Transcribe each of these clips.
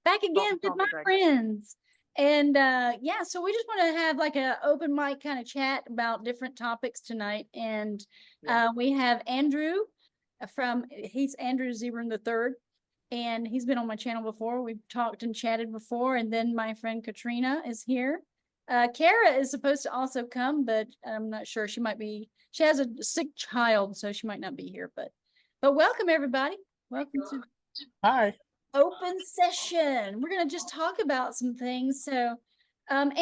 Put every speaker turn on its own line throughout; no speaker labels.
Back again with my friends. And yeah, so we just want to have like a open mic kind of chat about different topics tonight. And we have Andrew he's Andrew Zebran the third, and he's been on my channel before. We've talked and chatted before. And then my friend Katrina is here. Kara is supposed to also come, but I'm not sure. She has a sick child, so she might not be here. But welcome everybody. Welcome to
Hi.
Open session. We're going to just talk about some things. So Andrew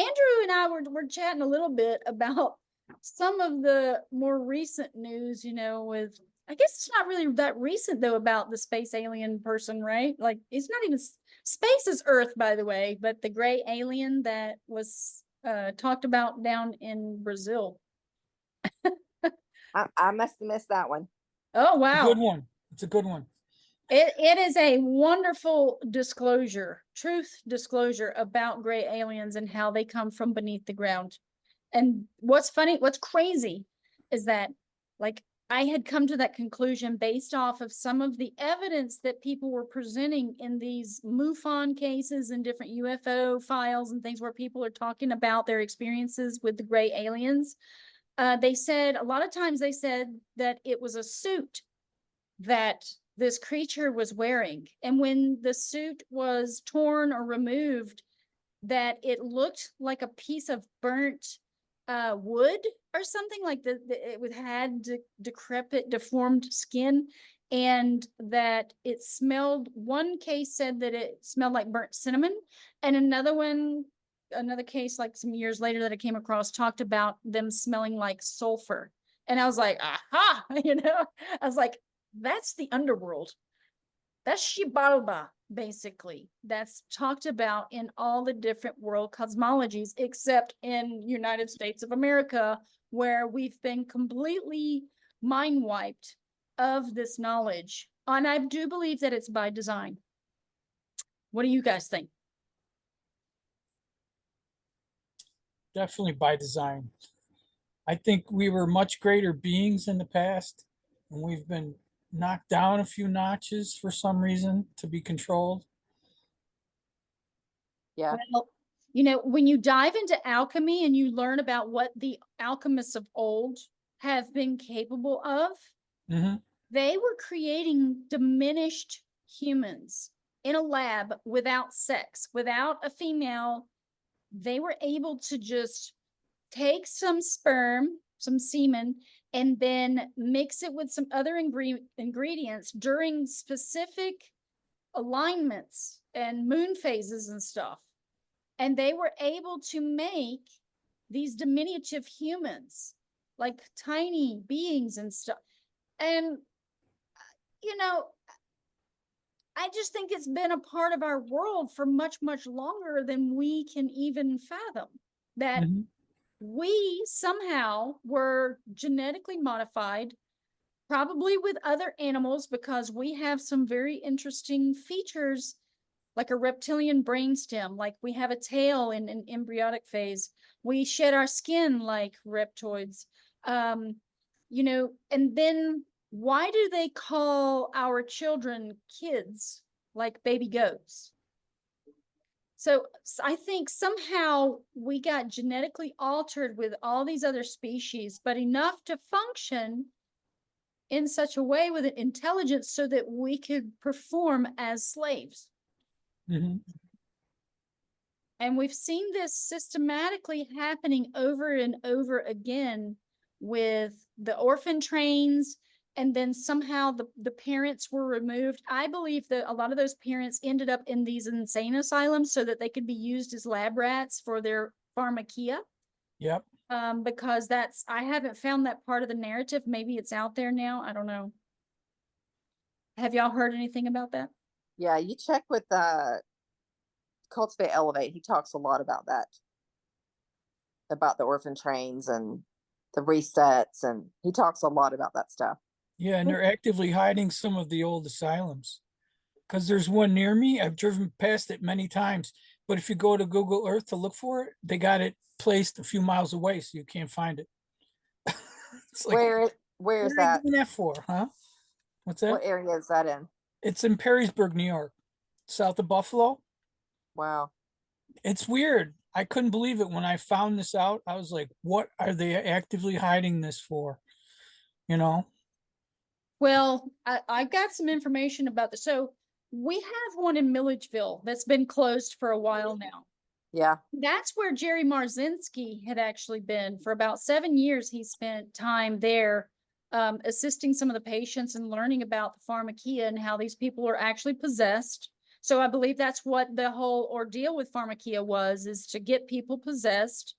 and I were chatting a little bit about some of the more recent news, with, I guess it's not really that recent though, about the space alien person, right? Like, it's not even, space is Earth, by the way, but the gray alien that was talked about down in Brazil.
I must have missed that one.
Oh, wow.
Good one. It's a good one.
It is a wonderful truth disclosure about gray aliens and how they come from beneath the ground. And what's crazy is that, like, I had come to that conclusion based off of some of the evidence that people were presenting in these MUFON cases and different UFO files and things where people are talking about their experiences with the gray aliens. They said, a lot of times they said that it was a suit that this creature was wearing. And when the suit was torn or removed, that it looked like a piece of burnt wood or something, like it had decrepit, deformed skin, and that it smelled. One case said that it smelled like burnt cinnamon, and another case, like some years later that I came across, talked about them smelling like sulfur. And I was like, aha, I was like, that's the underworld. That's Xibalba, basically. That's talked about in all the different world cosmologies, except in United States of America, where we've been completely mind wiped of this knowledge. And I do believe that it's by design. What do you guys think?
Definitely by design. I think we were much greater beings in the past, and we've been knocked down a few notches for some reason to be controlled.
Yeah.
Well, when you dive into alchemy and you learn about what the alchemists of old have been capable of, they were creating diminished humans in a lab without sex, without a female. They were able to just take some sperm, some semen, and then mix it with some other ingredients during specific alignments and moon phases and stuff. And they were able to make these diminutive humans, like tiny beings and stuff. And, I just think it's been a part of our world for much, much longer than we can even fathom. That we somehow were genetically modified, probably with other animals, because we have some very interesting features, like a reptilian brainstem, like we have a tail in an embryonic phase. We shed our skin like reptoids. And then why do they call our children kids, like baby goats? So I think somehow we got genetically altered with all these other species, but enough to function in such a way with an intelligence so that we could perform as slaves. And we've seen this systematically happening over and over again with the orphan trains. And then somehow the parents were removed. I believe that a lot of those parents ended up in these insane asylums so that they could be used as lab rats for their pharmakia.
Yep.
Because I haven't found that part of the narrative. Maybe it's out there now. I don't know. Have y'all heard anything about that?
Yeah, you check with Cultivate Elevate. He talks a lot about that, about the orphan trains and the resets, and he talks a lot about that stuff.
Yeah, and they're actively hiding some of the old asylums, because there's one near me. I've driven past it many times, but if you go to Google Earth to look for it, they got it placed a few miles away, so you can't find it. It's like,
where is
what are
that?
they doing that for, huh? What's that?
What area is that in?
It's in Perrysburg, New York. south of Buffalo.
Wow.
It's weird. I couldn't believe it when I found this out. I was like, what are they actively hiding this for? You know?
Well, I got some information about this. So we have one in Milledgeville that's been closed for a while now.
Yeah.
That's where Jerry Marzinski had actually been for about 7 years. He spent time there assisting some of the patients and learning about the pharmakia and how these people are actually possessed. So I believe that's what the whole ordeal with pharmakia was, is to get people possessed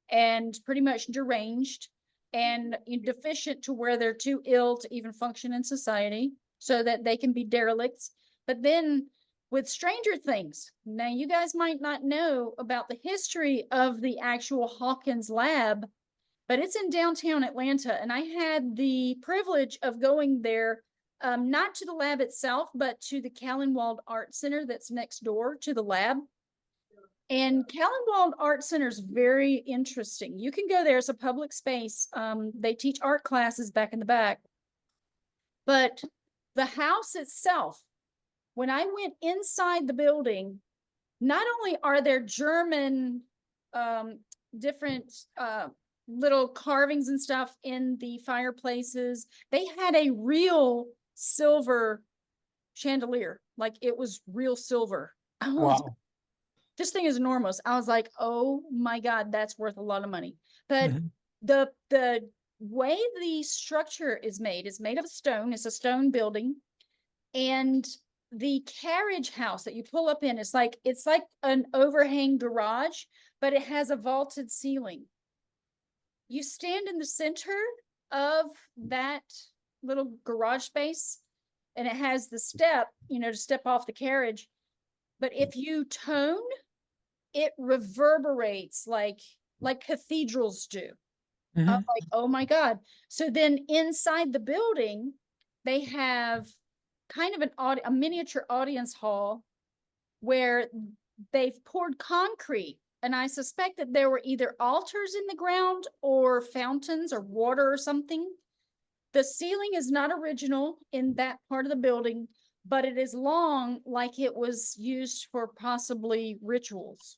and pretty much deranged and deficient to where they're too ill to even function in society so that they can be derelicts. But then with Stranger Things, now you guys might not know about the history of the actual Hawkins lab, but it's in downtown Atlanta. And I had the privilege of going there, not to the lab itself, but to the Callenwald Art Center that's next door to the lab. And Callenwald Art Center is very interesting. You can go there as a public space. They teach art classes back in the back. But the house itself, when I went inside the building, not only are there German different little carvings and stuff in the fireplaces, they had a real silver chandelier, like it was real silver.
Wow.
This thing is enormous. I was like, oh my God, that's worth a lot of money. But
Mhm.
the way the structure is made of stone. It's a stone building. And the carriage house that you pull up in, it's like an overhang garage, but it has a vaulted ceiling. You stand in the center of that little garage space, and it has the step, to step off the carriage. But if you tone, it reverberates like cathedrals do. I'm
Mhm.
like, oh my God. So then inside the building, they have kind of a miniature audience hall where they've poured concrete. And I suspect that there were either altars in the ground or fountains or water or something. The ceiling is not original in that part of the building, but it is long, like it was used for possibly rituals.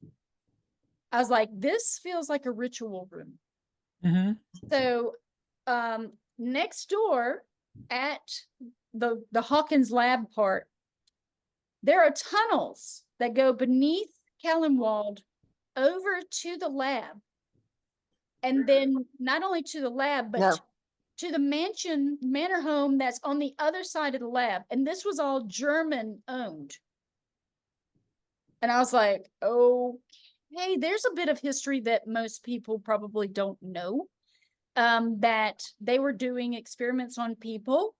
I was like, this feels like a ritual room.
Mhm.
So next door at the Hawkins lab part, there are tunnels that go beneath Kellenwald over to the lab. And then not only to the lab, but
No.
to the manor home that's on the other side of the lab. And this was all German owned. And I was like, okay, there's a bit of history that most people probably don't know. That they were doing experiments on people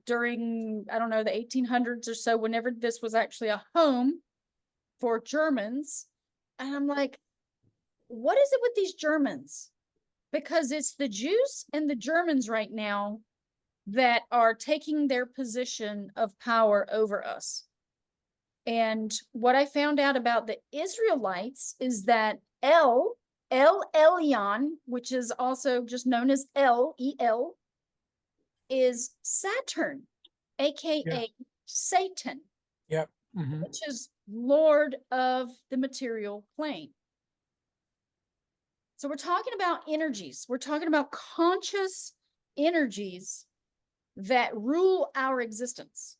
during, I don't know, the 1800s or so, whenever this was actually a home for Germans. And I'm like, what is it with these Germans? Because it's the Jews and the Germans right now that are taking their position of power over us. And what I found out about the Israelites is that El Elyon, which is also just known as El, is Saturn, aka Satan,
Yep. Mhm.
which is Lord of the material plane. So we're talking about energies. We're talking about conscious energies that rule our existence.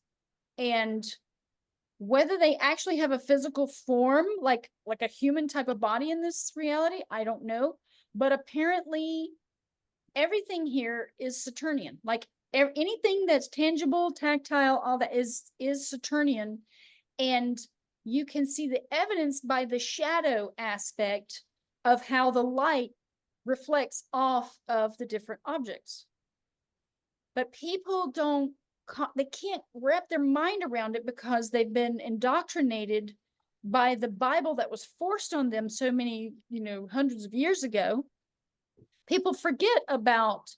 And whether they actually have a physical form, like a human type of body in this reality, I don't know. But apparently everything here is Saturnian. Like anything that's tangible, tactile, all that is Saturnian. And you can see the evidence by the shadow aspect of how the light reflects off of the different objects. But people they can't wrap their mind around it because they've been indoctrinated by the Bible that was forced on them so many, hundreds of years ago. People forget about,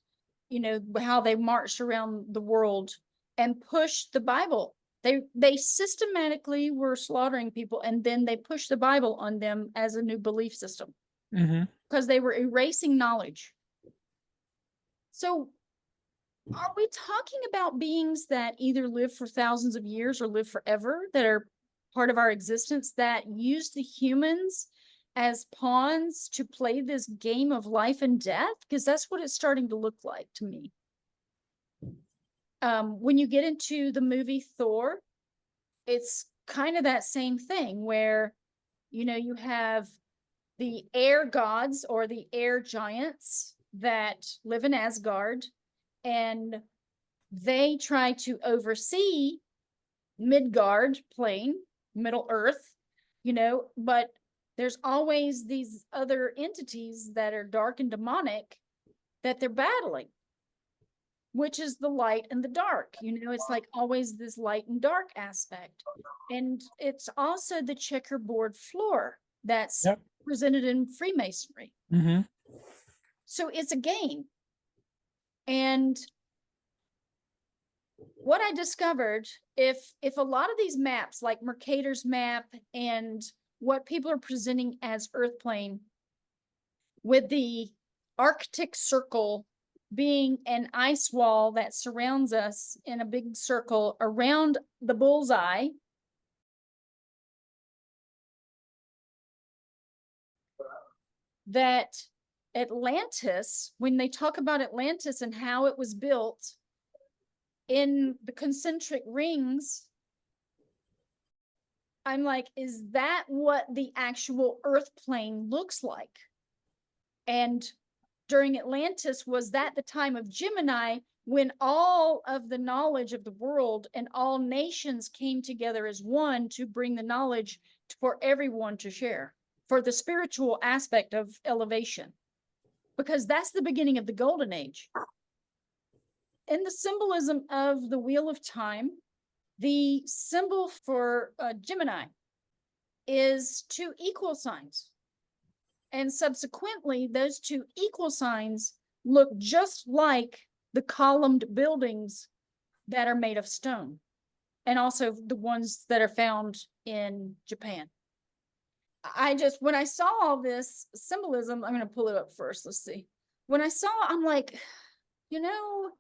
how they marched around the world and pushed the Bible. They systematically were slaughtering people, and then they pushed the Bible on them as a new belief system
Mhm.
because they were erasing knowledge. So Are we talking about beings that either live for thousands of years or live forever, that are part of our existence, that use the humans as pawns to play this game of life and death? Because that's what it's starting to look like to me. When you get into the movie Thor, it's kind of that same thing where, you know, you have the air gods or the air giants that live in Asgard, and they try to oversee Midgard plane, Middle Earth, you know, but there's always these other entities that are dark and demonic that they're battling, which is the light and the dark. You know, it's like always this light and dark aspect. And it's also the checkerboard floor that's
Yep.
presented in Freemasonry.
Mm-hmm.
So it's a game. And what I discovered, if a lot of these maps, like Mercator's map and what people are presenting as Earth plane, with the Arctic Circle being an ice wall that surrounds us in a big circle around the bullseye, that Atlantis, when they talk about Atlantis and how it was built in the concentric rings, I'm like, is that what the actual Earth plane looks like? And during Atlantis, was that the time of Gemini, when all of the knowledge of the world and all nations came together as one to bring the knowledge for everyone to share, for the spiritual aspect of elevation? Because that's the beginning of the Golden Age. In the symbolism of the Wheel of Time, the symbol for Gemini is two equal signs. And subsequently, those two equal signs look just like the columned buildings that are made of stone, and also the ones that are found in Japan. When I saw all this symbolism, I'm going to pull it up first. Let's see. When I saw, I'm like, you know,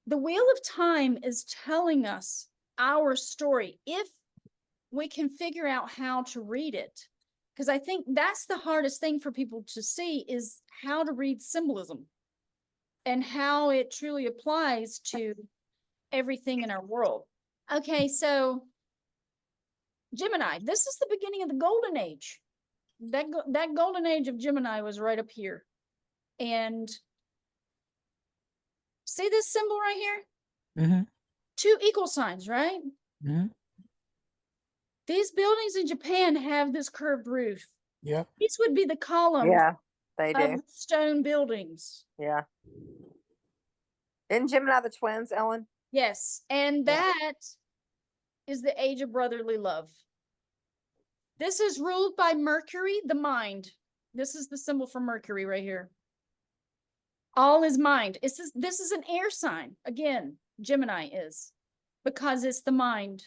the Wheel of Time is telling us our story if we can figure out how to read it. Because I think that's the hardest thing for people to see, is how to read symbolism and how it truly applies to everything in our world. Okay, so Gemini, this is the beginning of the Golden Age. That Golden Age of Gemini was right up here. And see this symbol right here?
Mm-hmm.
Two equal signs, right?
Mm-hmm.
These buildings in Japan have this curved roof.
Yep.
These would be the columns
Yeah, they
of
do.
stone buildings.
Yeah. Isn't Gemini the twins, Ellen?
Yes, and
Yeah.
that is the age of brotherly love. This is ruled by Mercury, the mind. This is the symbol for Mercury right here. All is mind. This is an air sign. Again, Gemini is, because it's the mind,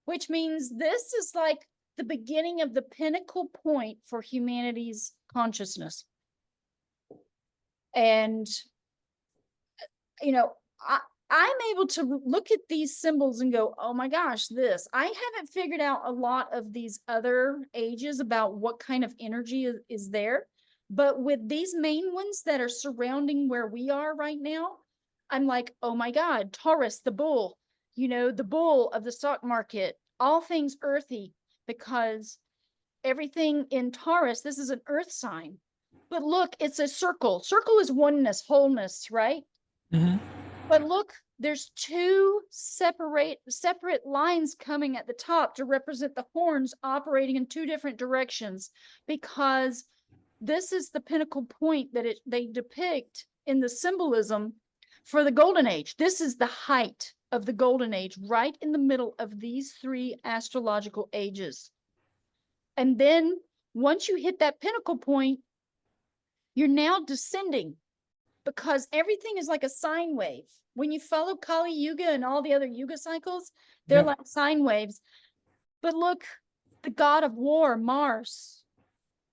which means this is like the beginning of the pinnacle point for humanity's consciousness. And, you know, I'm able to look at these symbols and go, oh my gosh, this. I haven't figured out a lot of these other ages about what kind of energy is there. But with these main ones that are surrounding where we are right now, I'm like, oh my God, Taurus, the bull, you know, the bull of the stock market, all things earthy, because everything in Taurus, this is an earth sign. But look, it's a circle. Circle is oneness, wholeness, right?
Mm-hmm.
But look, there's two separate lines coming at the top to represent the horns operating in two different directions, because this is the pinnacle point that they depict in the symbolism for the Golden Age. This is the height of the Golden Age, right in the middle of these three astrological ages. And then once you hit that pinnacle point, you're now descending, because everything is like a sine wave. When you follow Kali Yuga and all the other Yuga cycles, they're
Yep.
like sine waves. But look, the god of war, Mars,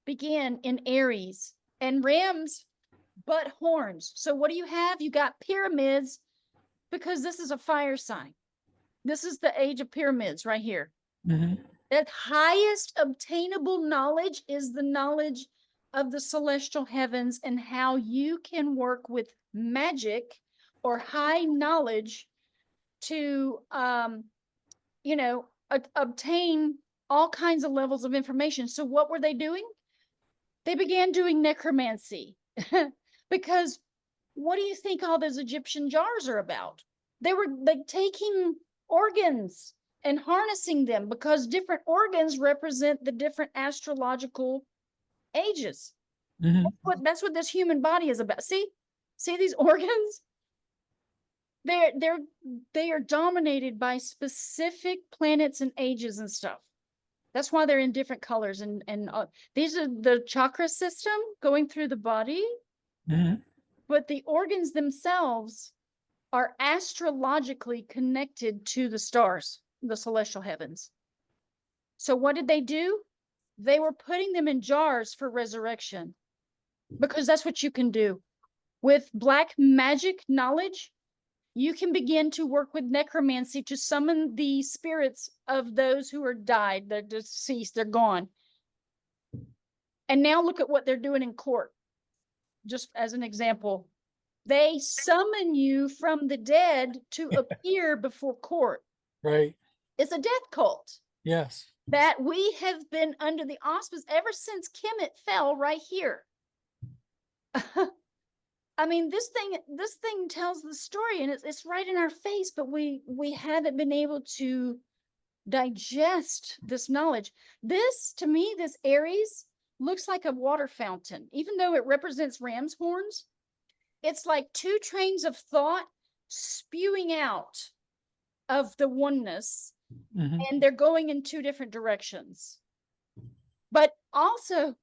began in Aries, and Ram's but horns. So what do you have? You got pyramids, because this is a fire sign. This is the age of pyramids right here.
Mhm.
That highest obtainable knowledge is the knowledge of the celestial heavens and how you can work with magic or high knowledge to, you know, obtain all kinds of levels of information. So what were they doing? They began doing necromancy. Because what do you think all those Egyptian jars are about? They were like taking organs and harnessing them, because different organs represent the different astrological ages.
Mhm.
That's what this human body is about. See these organs? They are dominated by specific planets and ages and stuff. That's why they're in different colors, and these are the chakra system going through the body,
Mhm.
but the organs themselves are astrologically connected to the stars, the celestial heavens. So what did they do? They were putting them in jars for resurrection, because that's what you can do. With black magic knowledge, you can begin to work with necromancy to summon the spirits of those who are died, they're deceased, they're gone. And now look at what they're doing in court. Just as an example, they summon you from the dead to appear before court.
Right.
It's a death cult
Yes.
that we have been under the auspice ever since Kemet fell right here. I mean, this thing tells the story, and it's right in our face, but we haven't been able to digest this knowledge. This, to me, this Aries looks like a water fountain, even though it represents ram's horns. It's like two trains of thought spewing out of the oneness,
Mhm.
and they're going in two different directions. But also,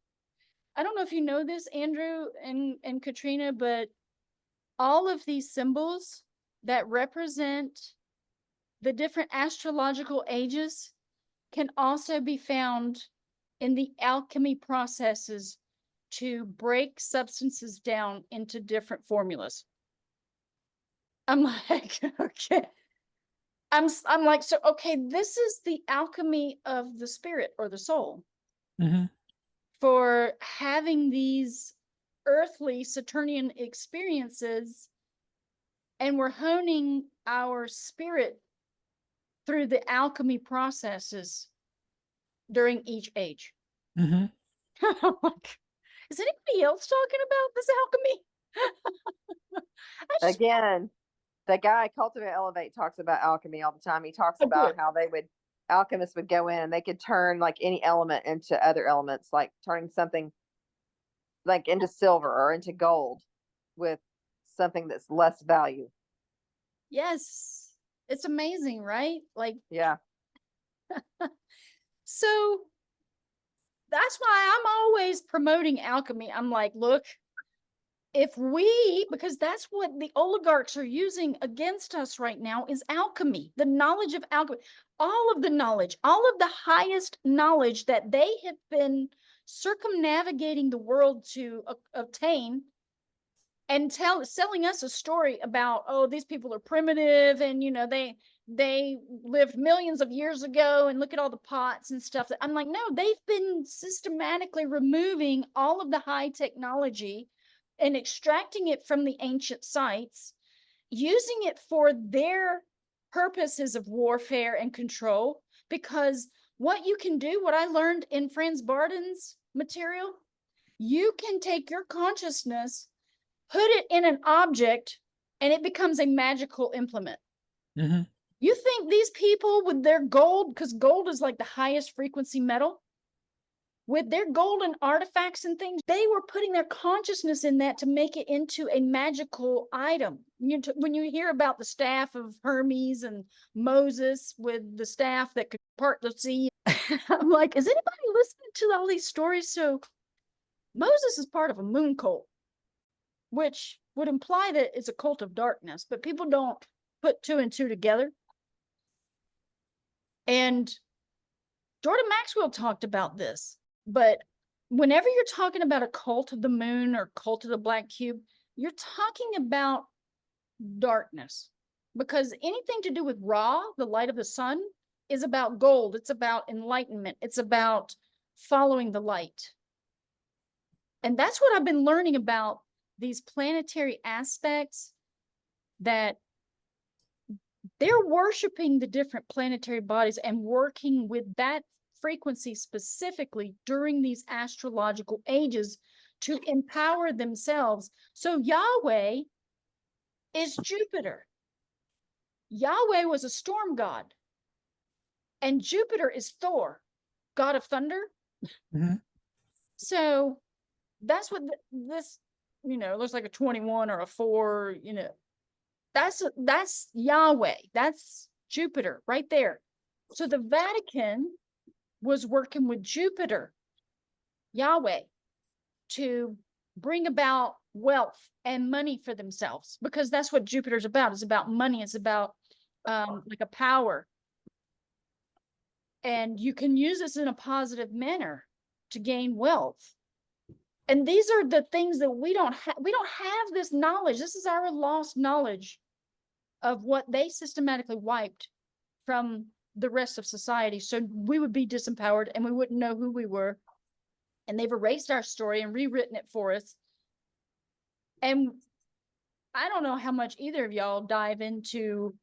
I don't know if you know this, Andrew and Katrina, but all of these symbols that represent the different astrological ages can also be found in the alchemy processes to break substances down into different formulas. I'm like, okay. I'm like, so okay, this is the alchemy of the spirit or the soul
Mhm.
for having these earthly Saturnian experiences, and we're honing our spirit through the alchemy processes during each age.
Mhm.
I'm like, is anybody else talking about this alchemy? I just
Again, the guy Cultivate Elevate talks about alchemy all the time. He talks
Oh,
about
good.
how alchemists would go in and they could turn like any element into other elements, like turning something like into silver or into gold with something that's less value.
Yes, it's amazing, right? Like,
Yeah.
so that's why I'm always promoting alchemy. I'm like, look, because that's what the oligarchs are using against us right now is alchemy, the knowledge of alchemy, all of the knowledge, all of the highest knowledge that they have been circumnavigating the world to obtain, and selling us a story about, oh, these people are primitive, and they lived millions of years ago, and look at all the pots and stuff. I'm like, no, they've been systematically removing all of the high technology and extracting it from the ancient sites, using it for their purposes of warfare and control. Because what you can do, what I learned in Franz Barden's material, you can take your consciousness, put it in an object, and it becomes a magical implement.
Mhm.
You think these people with their gold, because gold is like the highest frequency metal, with their golden artifacts and things, they were putting their consciousness in that to make it into a magical item. When you hear about the staff of Hermes and Moses with the staff that could part the sea, I'm like, is anybody listening to all these stories? So Moses is part of a moon cult, which would imply that it's a cult of darkness, but people don't put two and two together. And Jordan Maxwell talked about this, but whenever you're talking about a cult of the moon or cult of the black cube, you're talking about darkness, because anything to do with Ra, the light of the sun, is about gold. It's about enlightenment. It's about following the light. And that's what I've been learning about these planetary aspects, that they're worshiping the different planetary bodies and working with that frequency specifically during these astrological ages to empower themselves. So Yahweh is Jupiter. Yahweh was a storm god, and Jupiter is Thor, god of thunder.
Mhm.
So that's what this, looks like a 21 or a 4, that's Yahweh. That's Jupiter right there. So the Vatican was working with Jupiter, Yahweh, to bring about wealth and money for themselves, because that's what Jupiter's about. It's about money. It's about like a power. And you can use this in a positive manner to gain wealth. And these are the things that we don't have. We don't have this knowledge. This is our lost knowledge of what they systematically wiped from the rest of society. So we would be disempowered and we wouldn't know who we were. And they've erased our story and rewritten it for us. And I don't know how much either of y'all dive into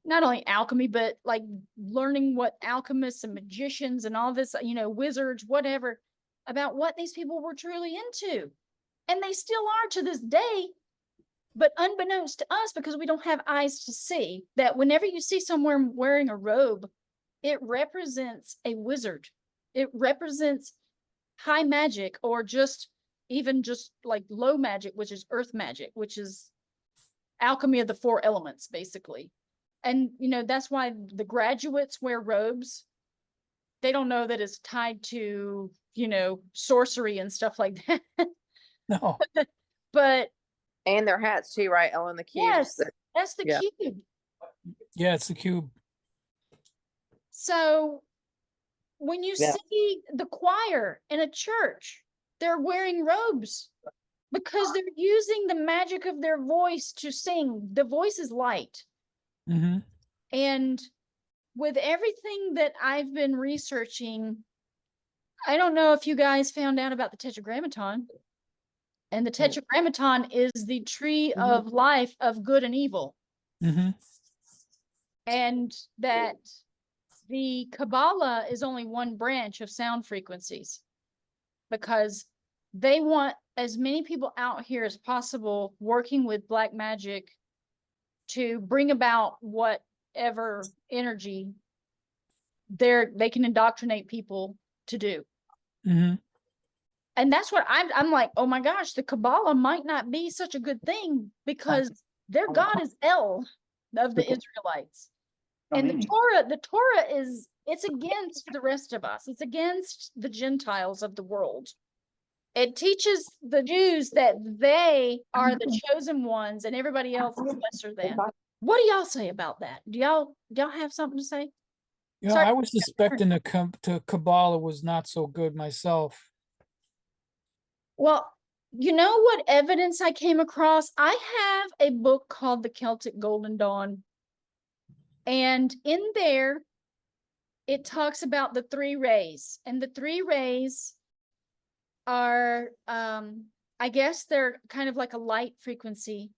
not only alchemy, but like learning what alchemists and magicians and all this, wizards, whatever, about what these people were truly into. And they still are to this day. But unbeknownst to us, because we don't have eyes to see, that whenever you see someone wearing a robe, it represents a wizard. It represents high magic, or even just like low magic, which is earth magic, which is alchemy of the 4 elements, basically. And, that's why the graduates wear robes. They don't know that it's tied to, sorcery and stuff like that.
No.
But
And their hats too, right? Ellen, the cubes.
yes, that's the
Yeah.
cube.
Yeah, it's the cube.
So when you
Yeah.
see the choir in a church, they're wearing robes because they're using the magic of their voice to sing. The voice is light.
Hmm.
And with everything that I've been researching, I don't know if you guys found out about the Tetragrammaton. And the Tetragrammaton is the tree of life of good and evil.
Hmm.
And that the Kabbalah is only one branch of sound frequencies, because they want as many people out here as possible working with black magic to bring about whatever energy they can indoctrinate people to do.
Hmm.
And that's what I'm like, oh my gosh, the Kabbalah might not be such a good thing, because their God is El of the Israelites. And the Torah it's against the rest of us. It's against the Gentiles of the world. It teaches the Jews that they are the chosen ones and everybody else is lesser than. What do y'all say about that? Do y'all have something to say?
Yeah,
Sorry.
I was suspecting the Kabbalah was not so good myself.
Well, you know what evidence I came across? I have a book called The Celtic Golden Dawn. And in there, it talks about the 3 rays. And the 3 rays are, I guess they're kind of like a light frequency.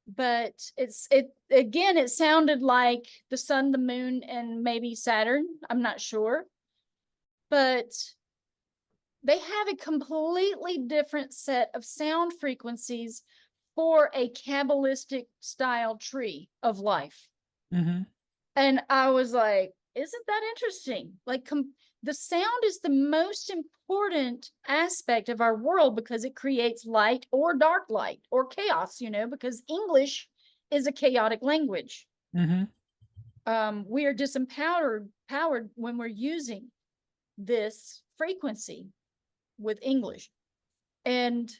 But it sounded like the sun, the moon, and maybe Saturn. I'm not sure. But they have a completely different set of sound frequencies for a Kabbalistic style tree of life.
Hmm.
And I was like, isn't that interesting? Like the sound is the most important aspect of our world, because it creates light or dark light or chaos, because English is a chaotic language.
Hmm.
We are disempowered when we're using this frequency with English. And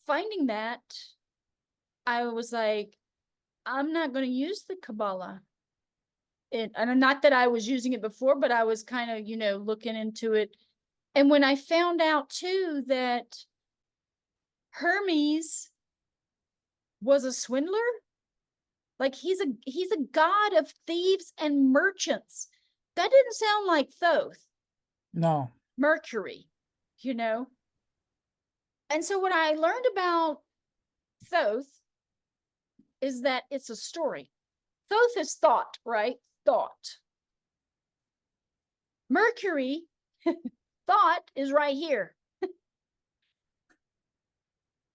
finding that, I was like, I'm not going to use the Kabbalah. And not that I was using it before, but I was kind of, looking into it. And when I found out too that Hermes was a swindler. Like he's a god of thieves and merchants. That didn't sound like Thoth,
No.
Mercury, you know. And so what I learned about Thoth is that it's a story. Thoth is thought, right? Thought. Mercury, thought, is right here.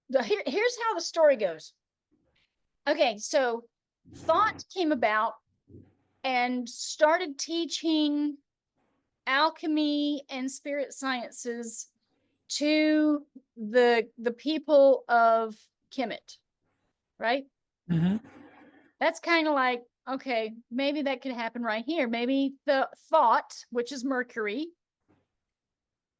Here's how the story goes. Okay, so thought came about and started teaching alchemy and spirit sciences to the people of Kemet, right?
Mm-hmm.
That's kind of like, okay, maybe that could happen right here. Maybe the thought, which is Mercury,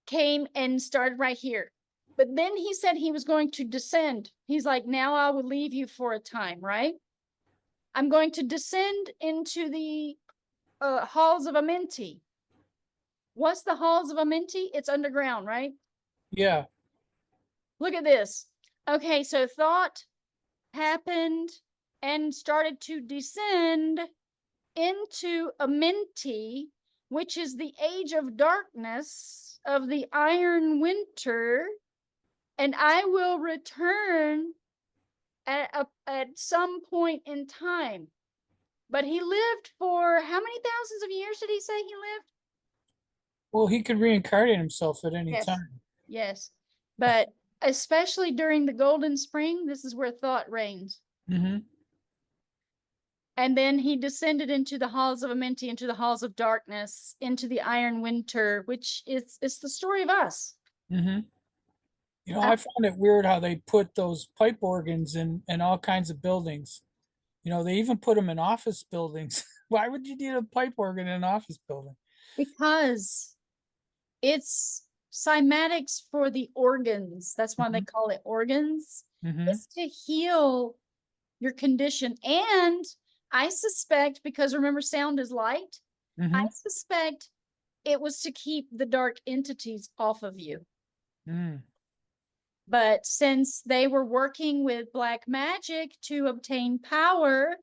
came and started right here. But then he said he was going to descend. He's like, now I will leave you for a time, right? I'm going to descend into the halls of Amenti. What's the halls of Amenti? It's underground, right?
Yeah.
Look at this. Okay, so thought happened and started to descend into Amenti, which is the age of darkness of the iron winter, and I will return at some point in time. But he lived for how many thousands of years did he say he lived?
Well, he could reincarnate himself at any
Yes.
time.
Yes. But especially during the golden spring, this is where thought reigns.
Mm-hmm.
And then he descended into the halls of Amenti, into the halls of darkness, into the iron winter, which it's the story of us.
Mm-hmm. You know, I found it weird how they put those pipe organs in all kinds of buildings. You know, they even put them in office buildings. Why would you need a pipe organ in an office building?
Because it's cymatics for the organs. That's why they call it organs.
Mm-hmm.
It's to heal your condition. And I suspect, because remember, sound is light,
Mm-hmm.
I suspect it was to keep the dark entities off of you.
Mm.
But since they were working with black magic to obtain power,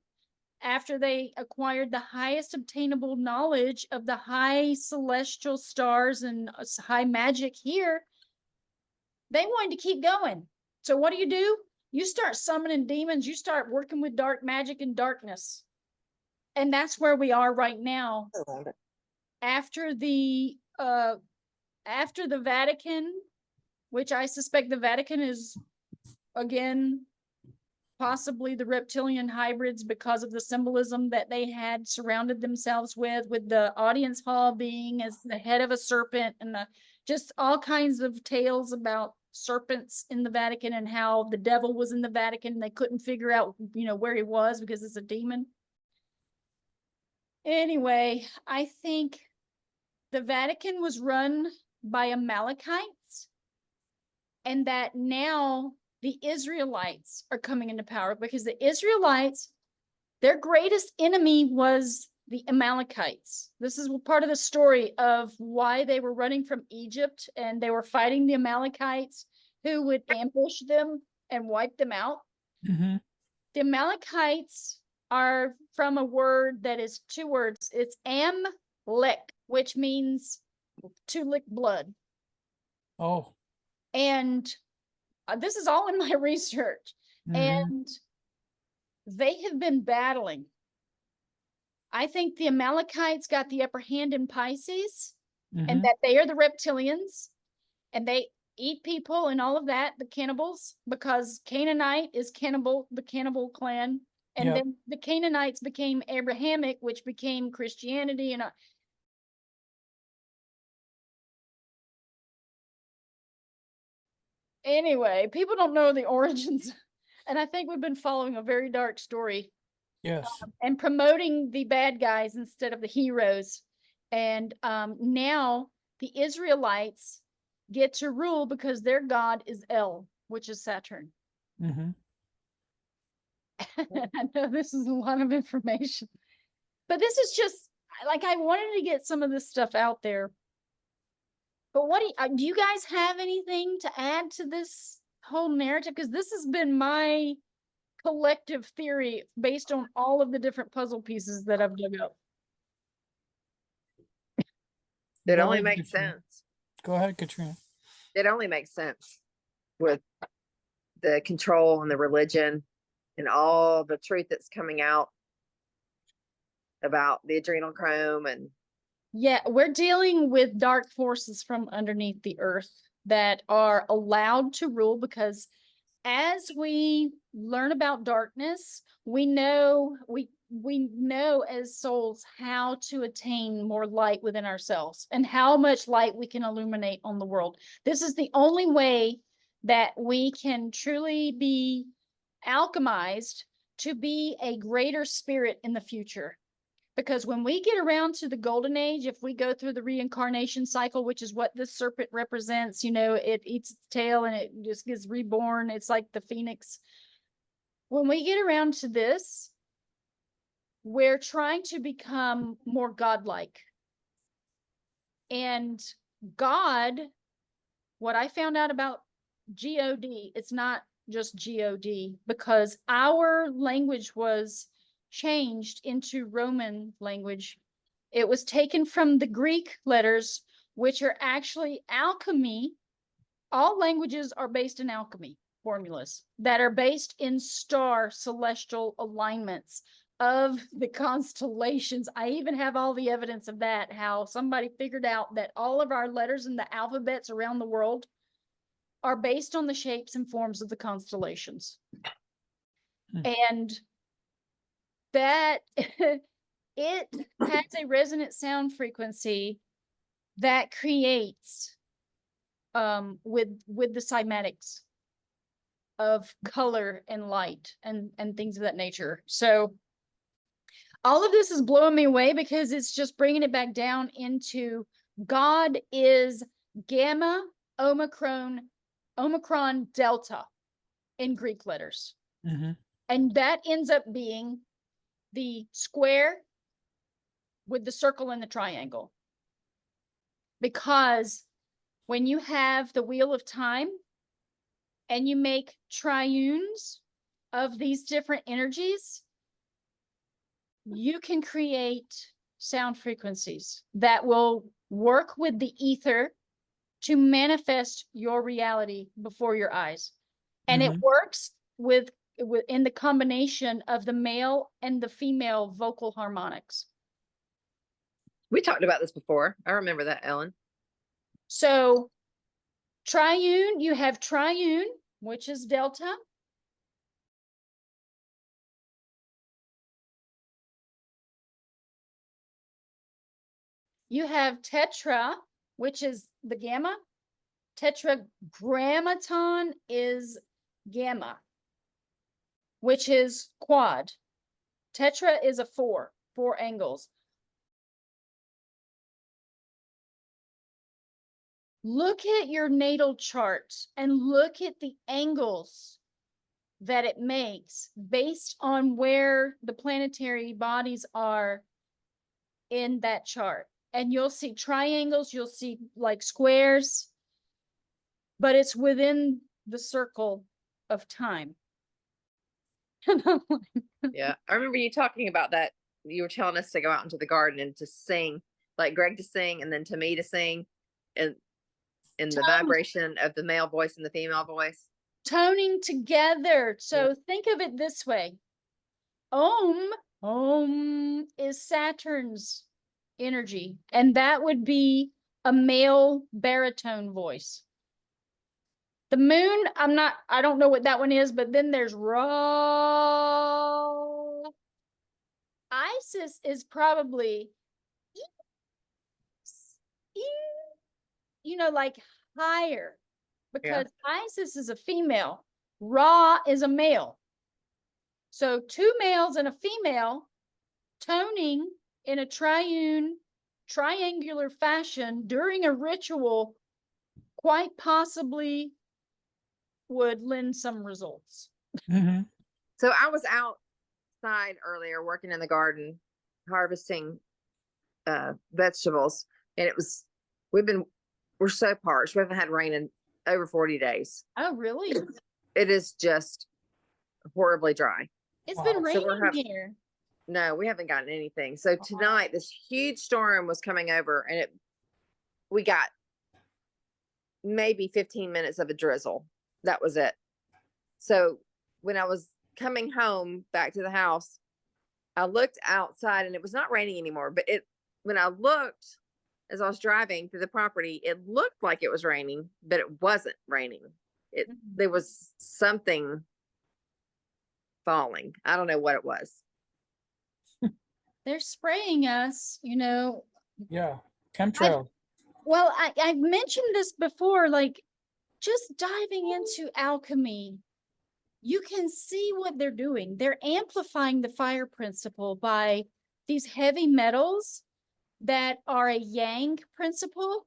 after they acquired the highest obtainable knowledge of the high celestial stars and high magic here, they wanted to keep going. So what do? You start summoning demons, you start working with dark magic and darkness. And that's where we are right now. After the Vatican, which I suspect the Vatican is, again, possibly the reptilian hybrids, because of the symbolism that they had surrounded themselves with the audience hall being as the head of a serpent, and just all kinds of tales about serpents in the Vatican and how the devil was in the Vatican and they couldn't figure out, where he was because it's a demon. Anyway, I think the Vatican was run by Amalekites, and that now the Israelites are coming into power, because the Israelites, their greatest enemy was the Amalekites. This is part of the story of why they were running from Egypt, and they were fighting the Amalekites, who would ambush them and wipe them out.
Mm-hmm.
The Amalekites are from a word that is two words. It's am-lek, which means to lick blood.
Oh.
And this is all in my research.
Mm-hmm.
And they have been battling. I think the Amalekites got the upper hand in Pisces,
Mm-hmm.
and that they are the reptilians, and they eat people and all of that, the cannibals, because Canaanite is cannibal, the cannibal clan. And
Yep.
then the Canaanites became Abrahamic, which became Christianity. And anyway, people don't know the origins. And I think we've been following a very dark story.
Yes.
And promoting the bad guys instead of the heroes. And now the Israelites get to rule because their god is El, which is Saturn.
Mm-hmm.
I know this is a lot of information, but this is just like, I wanted to get some of this stuff out there. But what do you guys have anything to add to this whole narrative? Because this has been my collective theory based on all of the different puzzle pieces that I've dug up.
It
Go
only
ahead,
makes
Katrina.
sense.
Go ahead, Katrina.
It only makes sense with the control and the religion and all the truth that's coming out about the adrenochrome and
Yeah, we're dealing with dark forces from underneath the earth that are allowed to rule because as we learn about darkness, we know as souls how to attain more light within ourselves and how much light we can illuminate on the world. This is the only way that we can truly be alchemized to be a greater spirit in the future. Because when we get around to the golden age, if we go through the reincarnation cycle, which is what this serpent represents, it eats its tail and it just gets reborn. It's like the phoenix. When we get around to this, we're trying to become more godlike. And God, what I found out about God, it's not just God, because our language was changed into Roman language. It was taken from the Greek letters, which are actually alchemy. All languages are based in alchemy formulas that are based in star celestial alignments of the constellations. I even have all the evidence of that, how somebody figured out that all of our letters in the alphabets around the world are based on the shapes and forms of the constellations. And that it has a resonant sound frequency that creates with the cymatics of color and light and things of that nature. So all of this is blowing me away because it's just bringing it back down into God is Gamma, Omicron, Delta in Greek letters. And that ends up being the square with the circle and the triangle. Because when you have the wheel of time and you make triunes of these different energies, you can create sound frequencies that will work with the ether to manifest your reality before your eyes. And it works in the combination of the male and the female vocal harmonics.
we talked about this before. I remember that, Ellen.
So triune, you have triune, which is delta. You have tetra, which is the gamma. Tetragrammaton is gamma, which is quad. Tetra is a four angles. Look at your natal chart and look at the angles that it makes based on where the planetary bodies are in that chart. And you'll see triangles, you'll see like squares, but it's within the circle of time.
Yeah, I remember you talking about that. You were telling us to go out into the garden and to sing, like Greg to sing, and then to me to sing, and in the vibration of the male voice and the female voice.
Toning together. So think of it this way. Om is Saturn's energy, and that would be a male baritone voice. The moon, I don't know what that one is, but then there's Ra. Isis is probably, like higher, because Isis is a female. Ra is a male. So two males and a female toning in a triangular fashion during a ritual quite possibly would lend some results.
So I was outside earlier working in the garden, harvesting vegetables, and we're so parched. We haven't had rain in over 40 days.
Oh, really?
It is just horribly dry.
It's
Wow.
been
So
raining
we're
here.
No, we haven't gotten anything. So tonight, this huge storm was coming over, and we got maybe 15 minutes of a drizzle. That was it. So when I was coming home back to the house, I looked outside and it was not raining anymore. But when I looked as I was driving through the property, it looked like it was raining, but it wasn't raining. There was something falling. I don't know what it was.
They're spraying us, you know.
Yeah. Chemtrail.
Well, I've mentioned this before, like just diving into alchemy, you can see what they're doing. They're amplifying the fire principle by these heavy metals that are a yang principle.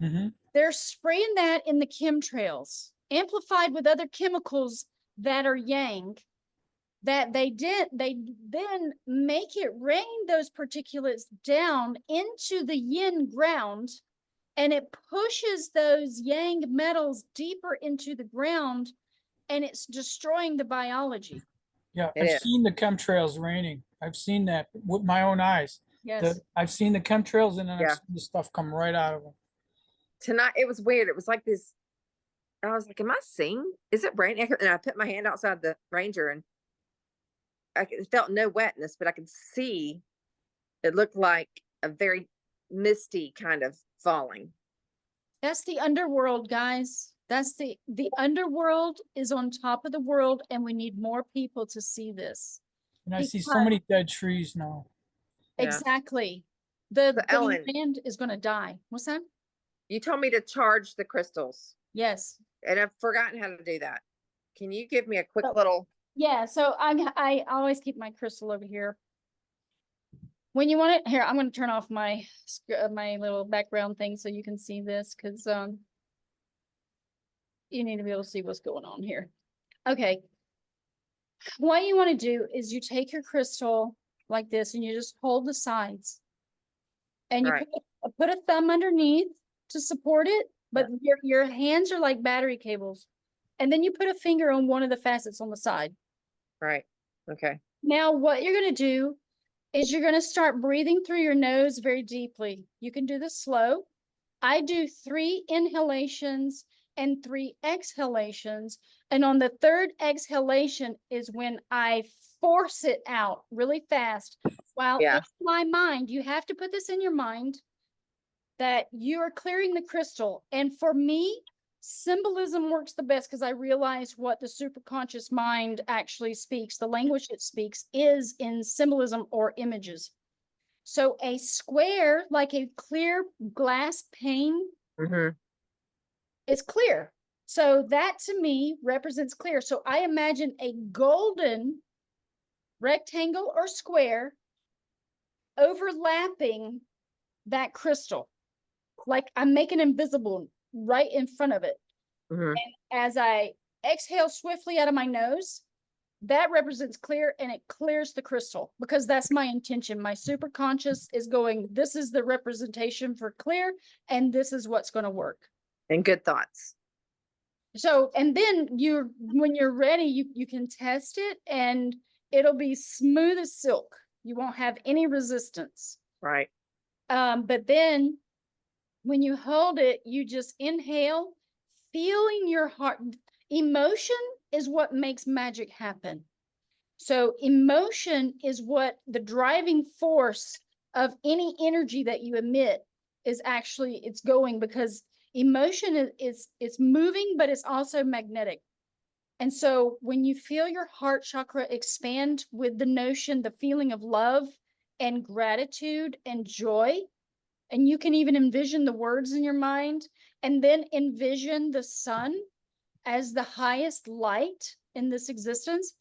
Mm-hmm.
They're spraying that in the chemtrails, amplified with other chemicals that are yang, that they then make it rain those particulates down into the yin ground, and it pushes those yang metals deeper into the ground, and it's destroying the biology.
Yeah,
It
I've
is.
seen the chemtrails raining. I've seen that with my own eyes.
Yes.
I've seen the chemtrails and then I've
Yeah.
seen the stuff come right out of them.
Tonight, it was weird. It was like this. I was like, am I seeing? Is it raining? And I put my hand outside the Ranger, and felt no wetness, but I could see it looked like a very misty kind of falling.
That's the underworld, guys. That's the underworld is on top of the world, and we need more people to see this.
And I see so
Because-
many dead trees now.
Yeah.
Exactly. The
Ellen-
land is going to die. What's that?
You told me to charge the crystals,
Yes.
and I've forgotten how to do that. Can you give me a quick
Oh.
little?
Yeah. So I always keep my crystal over here. When you want it here, I'm going to turn off my my little background thing so you can see this, because you need to be able to see what's going on here. Okay. What you want to do is you take your crystal like this and you just hold the sides, and you
Right.
put a thumb underneath to support it, but your hands are like battery cables. And then you put a finger on one of the facets on the side.
Right. Okay.
Now, what you're going to do is you're going to start breathing through your nose very deeply. You can do this slow. I do 3 inhalations and 3 exhalations. And on the 3rd exhalation is when I force it out really fast. While
Yeah.
in my mind, you have to put this in your mind that you are clearing the crystal. And for me, symbolism works the best because I realize what the superconscious mind actually speaks. The language it speaks is in symbolism or images. So a square, like a clear glass pane,
Mm-hmm.
is clear. So that to me represents clear. So I imagine a golden rectangle or square overlapping that crystal. Like I'm making invisible right in front of it.
Mm-hmm.
As I exhale swiftly out of my nose, that represents clear, and it clears the crystal because that's my intention. My superconscious is going, this is the representation for clear, and this is what's going to work.
And good thoughts.
So, and then when you're ready, you can test it and it'll be smooth as silk. You won't have any resistance.
Right.
But then when you hold it, you just inhale, feeling your heart. Emotion is what makes magic happen. So emotion is what the driving force of any energy that you emit is actually, it's going, because emotion is it's moving, but it's also magnetic. And so when you feel your heart chakra expand with the notion, the feeling of love and gratitude and joy, and you can even envision the words in your mind, and then envision the sun as the highest light in this existence,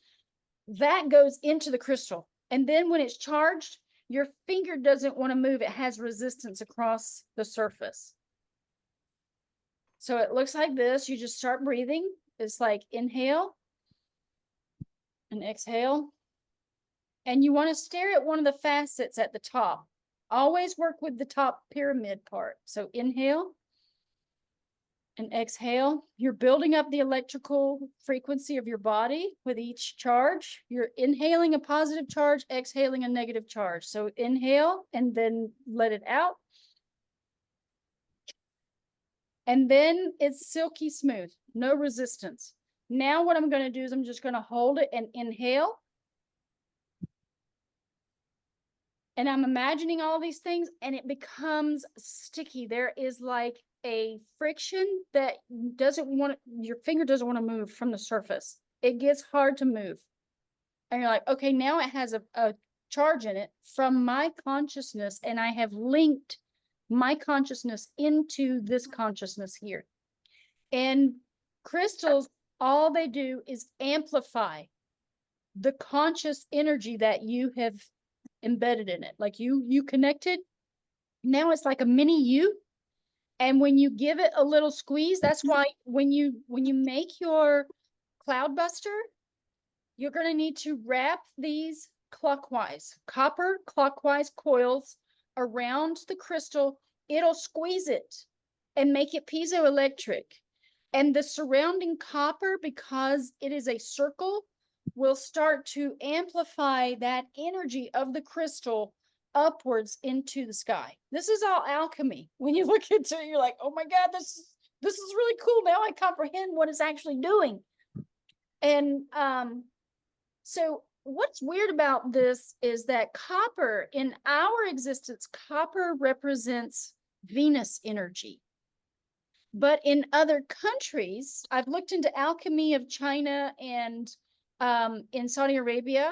that goes into the crystal. And then when it's charged, your finger doesn't want to move. It has resistance across the surface. So it looks like this. You just start breathing. It's like inhale and exhale. And you want to stare at one of the facets at the top. Always work with the top pyramid part. So inhale and exhale. You're building up the electrical frequency of your body with each charge. You're inhaling a positive charge, exhaling a negative charge. So inhale and then let it out. And then it's silky smooth, no resistance. Now what I'm going to do is I'm just going to hold it and inhale. And I'm imagining all these things and it becomes sticky. There is like a friction that doesn't want, your finger doesn't want to move from the surface. It gets hard to move. And you're like, okay, now it has a charge in it from my consciousness, and I have linked my consciousness into this consciousness here. And crystals, all they do is amplify the conscious energy that you have embedded in it. Like you connected. Now it's like a mini you. And when you give it a little squeeze, that's why when you make your cloud buster, you're going to need to wrap these copper clockwise coils around the crystal. It'll squeeze it and make it piezoelectric. And the surrounding copper, because it is a circle, will start to amplify that energy of the crystal upwards into the sky. This is all alchemy. When you look into it, you're like, oh my God, this is really cool. Now I comprehend what it's actually doing. And so what's weird about this is that copper, in our existence, copper represents Venus energy. But in other countries, I've looked into alchemy of China and in Saudi Arabia,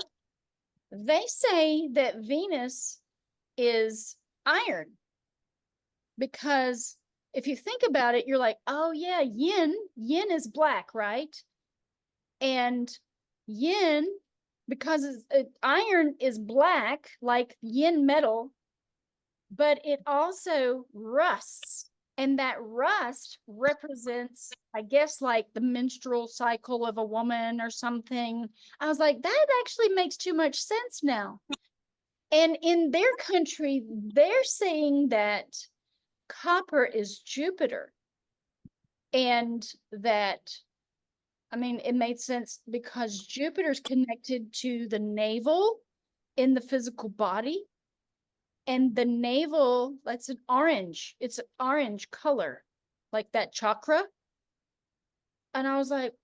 they say that Venus is iron. Because if you think about it, you're like, oh yeah, yin is black, right? And yin, because iron is black, like yin metal, but it also rusts. And that rust represents, I guess, like the menstrual cycle of a woman or something. I was like, that actually makes too much sense now. And in their country, they're saying that copper is Jupiter. And that, I mean, it made sense because Jupiter's connected to the navel in the physical body. And the navel, that's an orange. It's an orange color, like that chakra. And I was like,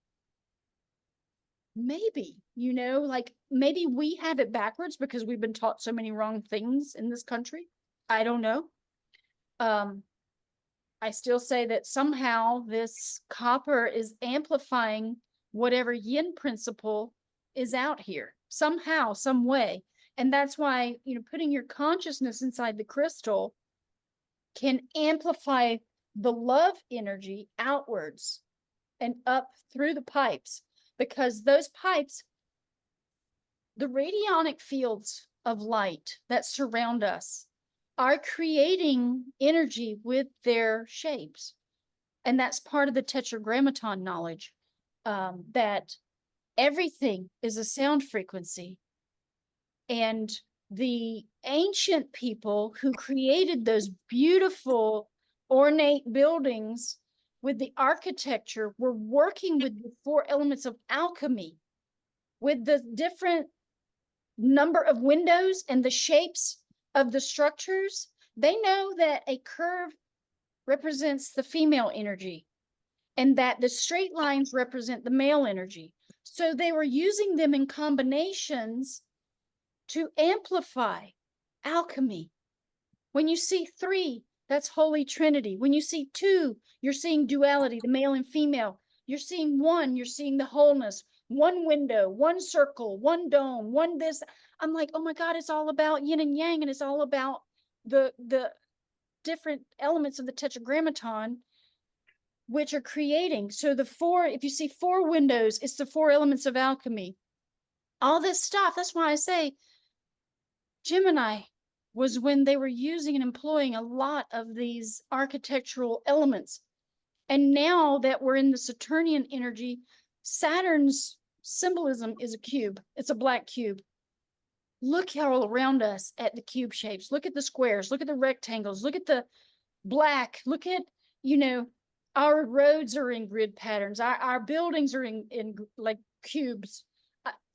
maybe, like maybe we have it backwards because we've been taught so many wrong things in this country. I don't know. I still say that somehow this copper is amplifying whatever yin principle is out here, somehow, some way. And that's why, putting your consciousness inside the crystal can amplify the love energy outwards and up through the pipes, because those pipes, the radionic fields of light that surround us, are creating energy with their shapes. And that's part of the tetragrammaton knowledge, that everything is a sound frequency. And the ancient people who created those beautiful ornate buildings with the architecture were working with the 4 elements of alchemy, with the different number of windows and the shapes of the structures. They know that a curve represents the female energy and that the straight lines represent the male energy. So they were using them in combinations to amplify alchemy. When you see 3, that's Holy Trinity. When you see 2, you're seeing duality, the male and female. You're seeing 1, you're seeing the wholeness. 1 window, 1 circle, 1 dome, 1 this. I'm like, oh my God, it's all about yin and yang, and it's all about the different elements of the tetragrammaton, which are creating. So the 4, if you see 4 windows, it's the 4 elements of alchemy. All this stuff, that's why I say Gemini was when they were using and employing a lot of these architectural elements. And now that we're in the Saturnian energy, Saturn's symbolism is a cube. It's a black cube. Look all around us at the cube shapes. Look at the squares. Look at the rectangles. Look at the black. Look at, Our roads are in grid patterns. Our buildings are in like cubes.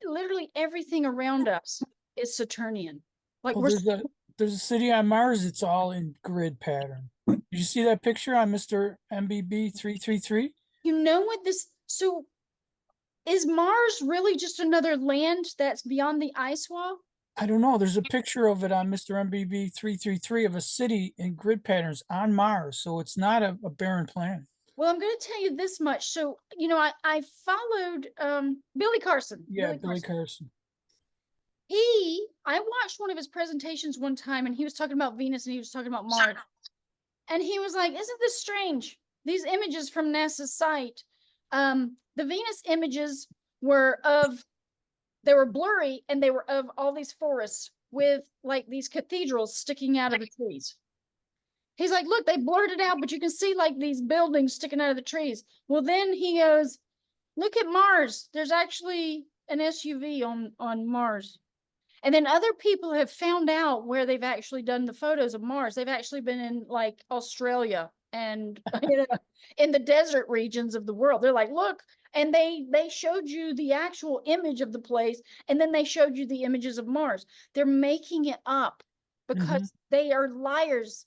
Literally everything around us is Saturnian. Like
Well,
we're
there's a city on Mars. It's all in grid pattern. Did you see that picture on Mr. MBB 333?
you know what this so is Mars really just another land that's beyond the ice wall?
I don't know. There's a picture of it on Mr. MBB 333 of a city in grid patterns on Mars. So it's not a barren planet.
Well, I'm going to tell you this much. So, I followed Billy Carson.
Yeah,
Billy
Billy
Carson.
Carson.
I watched one of his presentations one time and he was talking about Venus and he was talking about Mars. And he was like, isn't this strange? These images from NASA's site, the Venus images they were blurry and they were of all these forests with like these cathedrals sticking out of the trees. He's like, look, they blurred it out, but you can see like these buildings sticking out of the trees. Well, then he goes, look at Mars. There's actually an SUV on Mars. And then other people have found out where they've actually done the photos of Mars. They've actually been in like Australia and in the desert regions of the world. They're like, look, and they showed you the actual image of the place, and then they showed you the images of Mars. They're making it up because they are liars.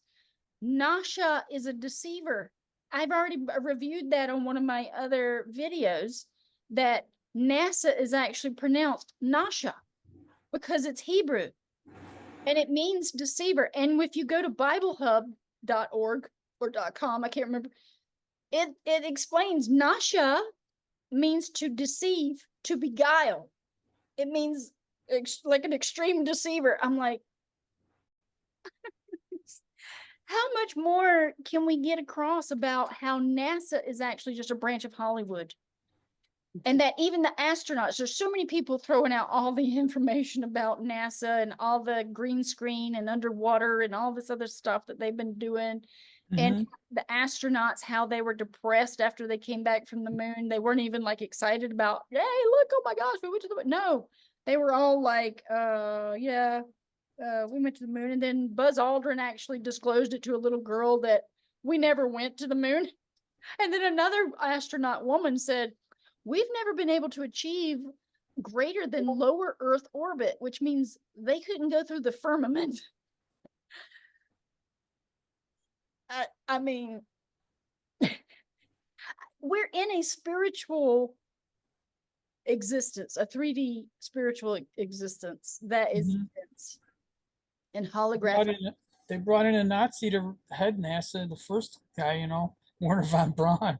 NASA is a deceiver. I've already reviewed that on one of my other videos, that NASA is actually pronounced Nasha because it's Hebrew and it means deceiver. And if you go to biblehub.org or .com, I can't remember, it explains Nasha means to deceive, to beguile. It means like an extreme deceiver. I'm like, how much more can we get across about how NASA is actually just a branch of Hollywood? And that even the astronauts, there's so many people throwing out all the information about NASA and all the green screen and underwater and all this other stuff that they've been doing. And the astronauts, how they were depressed after they came back from the moon. They weren't even like excited about, hey, look, oh my gosh, we went to the moon. No, they were all like, yeah, we went to the moon. And then Buzz Aldrin actually disclosed it to a little girl that we never went to the moon. And then another astronaut woman said, we've never been able to achieve greater than lower Earth orbit, which means they couldn't go through the firmament. I mean, we're in a spiritual existence, a 3D spiritual existence that is in holographic.
They brought in a Nazi to head NASA, the first guy, Werner von Braun.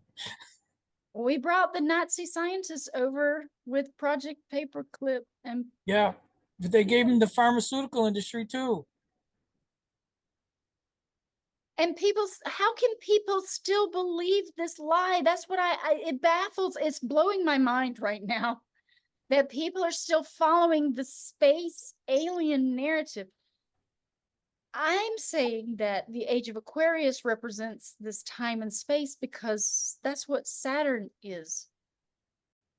We brought the Nazi scientists over with Project Paperclip and
yeah, but they gave him the pharmaceutical industry too.
And how can people still believe this lie? That's what it baffles. It's blowing my mind right now that people are still following the space alien narrative. I'm saying that the age of Aquarius represents this time and space because that's what Saturn is.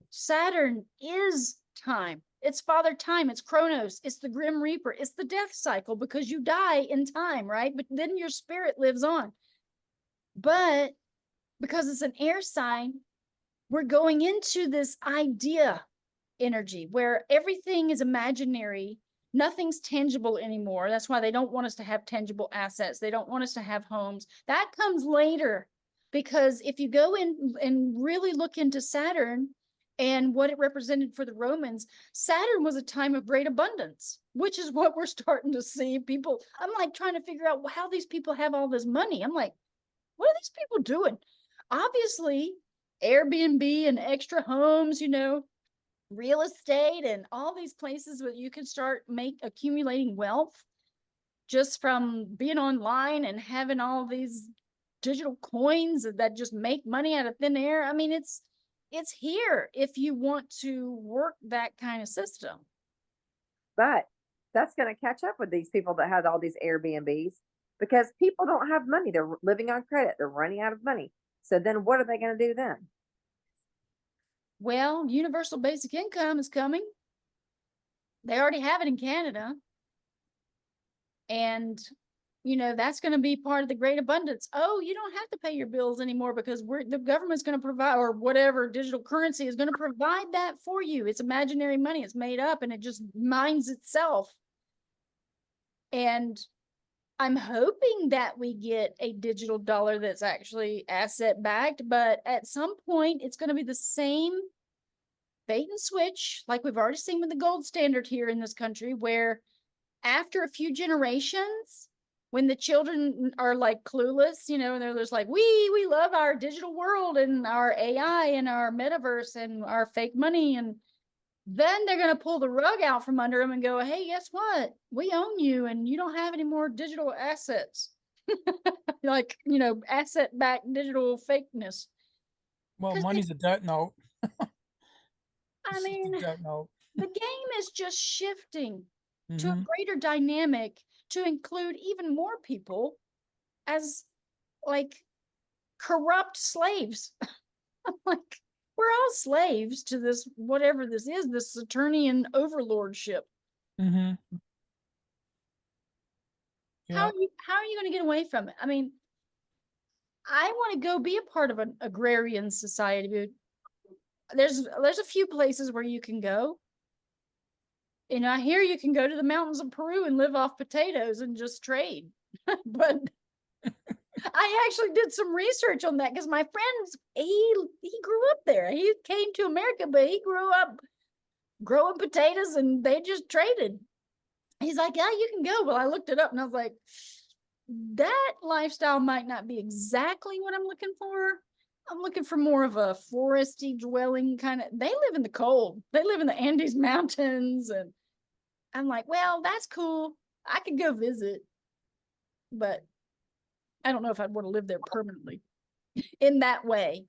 Saturn is time. It's Father Time. It's Kronos. It's the Grim Reaper. It's the death cycle because you die in time, right? But then your spirit lives on. But because it's an air sign, we're going into this idea energy where everything is imaginary. Nothing's tangible anymore. That's why they don't want us to have tangible assets. They don't want us to have homes. That comes later, because if you go in and really look into Saturn and what it represented for the Romans, Saturn was a time of great abundance, which is what we're starting to see. People, I'm like trying to figure out how these people have all this money. I'm like, what are these people doing? Obviously, Airbnb and extra homes, real estate and all these places where you can start accumulating wealth just from being online and having all these digital coins that just make money out of thin air. I mean, it's here if you want to work that kind of system.
But that's going to catch up with these people that have all these Airbnbs because people don't have money. They're living on credit. They're running out of money. So then what are they going to do then?
Well, universal basic income is coming. They already have it in Canada. And you know, that's going to be part of the great abundance. Oh, you don't have to pay your bills anymore because the government's going to provide, or whatever digital currency is going to provide that for you. It's imaginary money. It's made up and it just mines itself. And I'm hoping that we get a digital dollar that's actually asset backed, but at some point it's going to be the same bait and switch, like we've already seen with the gold standard here in this country, where after a few generations, when the children are like clueless, you know, and they're just like, we love our digital world and our AI and our metaverse and our fake money, and then they're going to pull the rug out from under them and go, hey, guess what? We own you and you don't have any more digital assets. Like, you know, asset backed digital fakeness.
Well,
'Cause
money's a debt note.
I
It's just
mean,
a debt note.
the game is just shifting to a
Mhm.
greater dynamic to include even more people as like corrupt slaves. I'm like, we're all slaves to this, whatever this is, this Saturnian overlordship.
Mhm.
How
Yeah.
are you going to get away from it? I mean, I want to go be a part of an agrarian society. There's a few places where you can go. And I hear you can go to the mountains of Peru and live off potatoes and just trade. But I actually did some research on that because my friend, he grew up there. He came to America, but he grew up growing potatoes and they just traded. He's like, yeah, you can go. Well, I looked it up and I was like, that lifestyle might not be exactly what I'm looking for. I'm looking for more of a foresty dwelling kind of. They live in the cold. They live in the Andes Mountains, and I'm like, well, that's cool. I could go visit, but I don't know if I'd want to live there permanently in that way.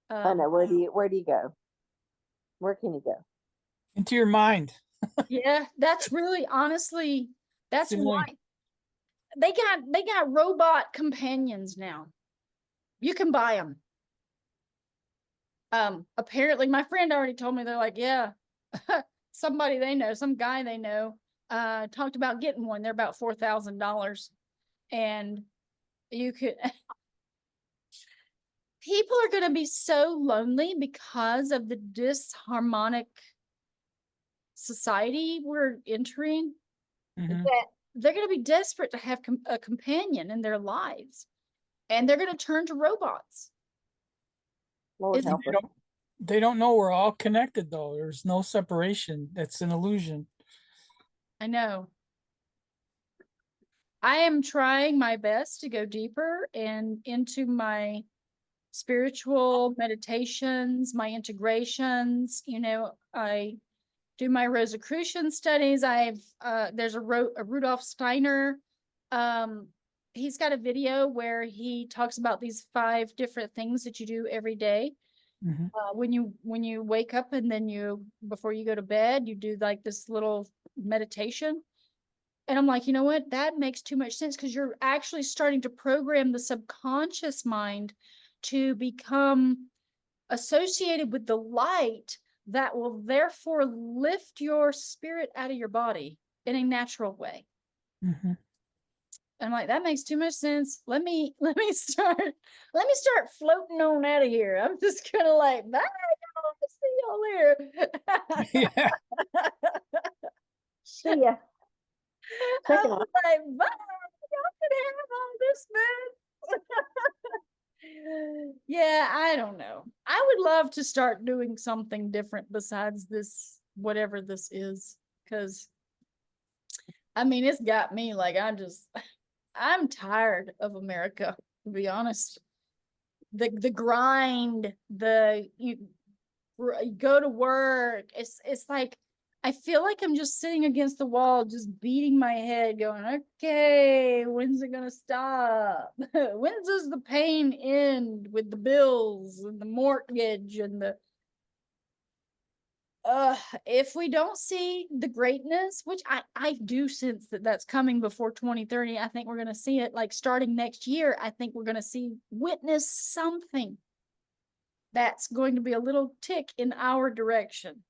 I know. Where do you go? Where can you go?
Into your mind.
Yeah, that's really honestly,
It's
that's
the
why
only.
they got robot companions now. You can buy them. Apparently my friend already told me, they're like, yeah, somebody they know, some guy they know, talked about getting one. They're about $4,000. And you could people are gonna be so lonely because of the disharmonic society we're entering,
Mhm.
that they're gonna be desperate to have a companion in their lives. And they're gonna turn to robots.
Lord
Is
help
They
us.
don't know we're all connected though. There's no separation. That's an illusion.
I know. I am trying my best to go deeper and into my spiritual meditations, my integrations. You know, I do my Rosicrucian studies. There's a Rudolf Steiner. Um, he's got a video where he talks about these 5 different things that you do every day.
Mhm.
When you wake up, and then before you go to bed, you do like this little meditation. And I'm like, you know what? That makes too much sense, because you're actually starting to program the subconscious mind to become associated with the light that will therefore lift your spirit out of your body in a natural way.
Mhm.
I'm like, that makes too much sense. Let me start floating on out of here. I'm just gonna like, bye, y'all. See y'all later.
Yeah.
See ya.
I'm
Taking off.
like, bye. Y'all can have all this mess. Yeah, I don't know. I would love to start doing something different besides this, whatever this is, because I mean, it's got me like, I'm tired of America, to be honest. The grind, you go to work. It's like I feel like I'm just sitting against the wall, just beating my head, going, okay, when's it gonna stop? When does the pain end with the bills and the mortgage and the if we don't see the greatness, which I do sense that that's coming before 2030, I think we're going to see it like starting next year. I think we're going to witness something that's going to be a little tick in our direction.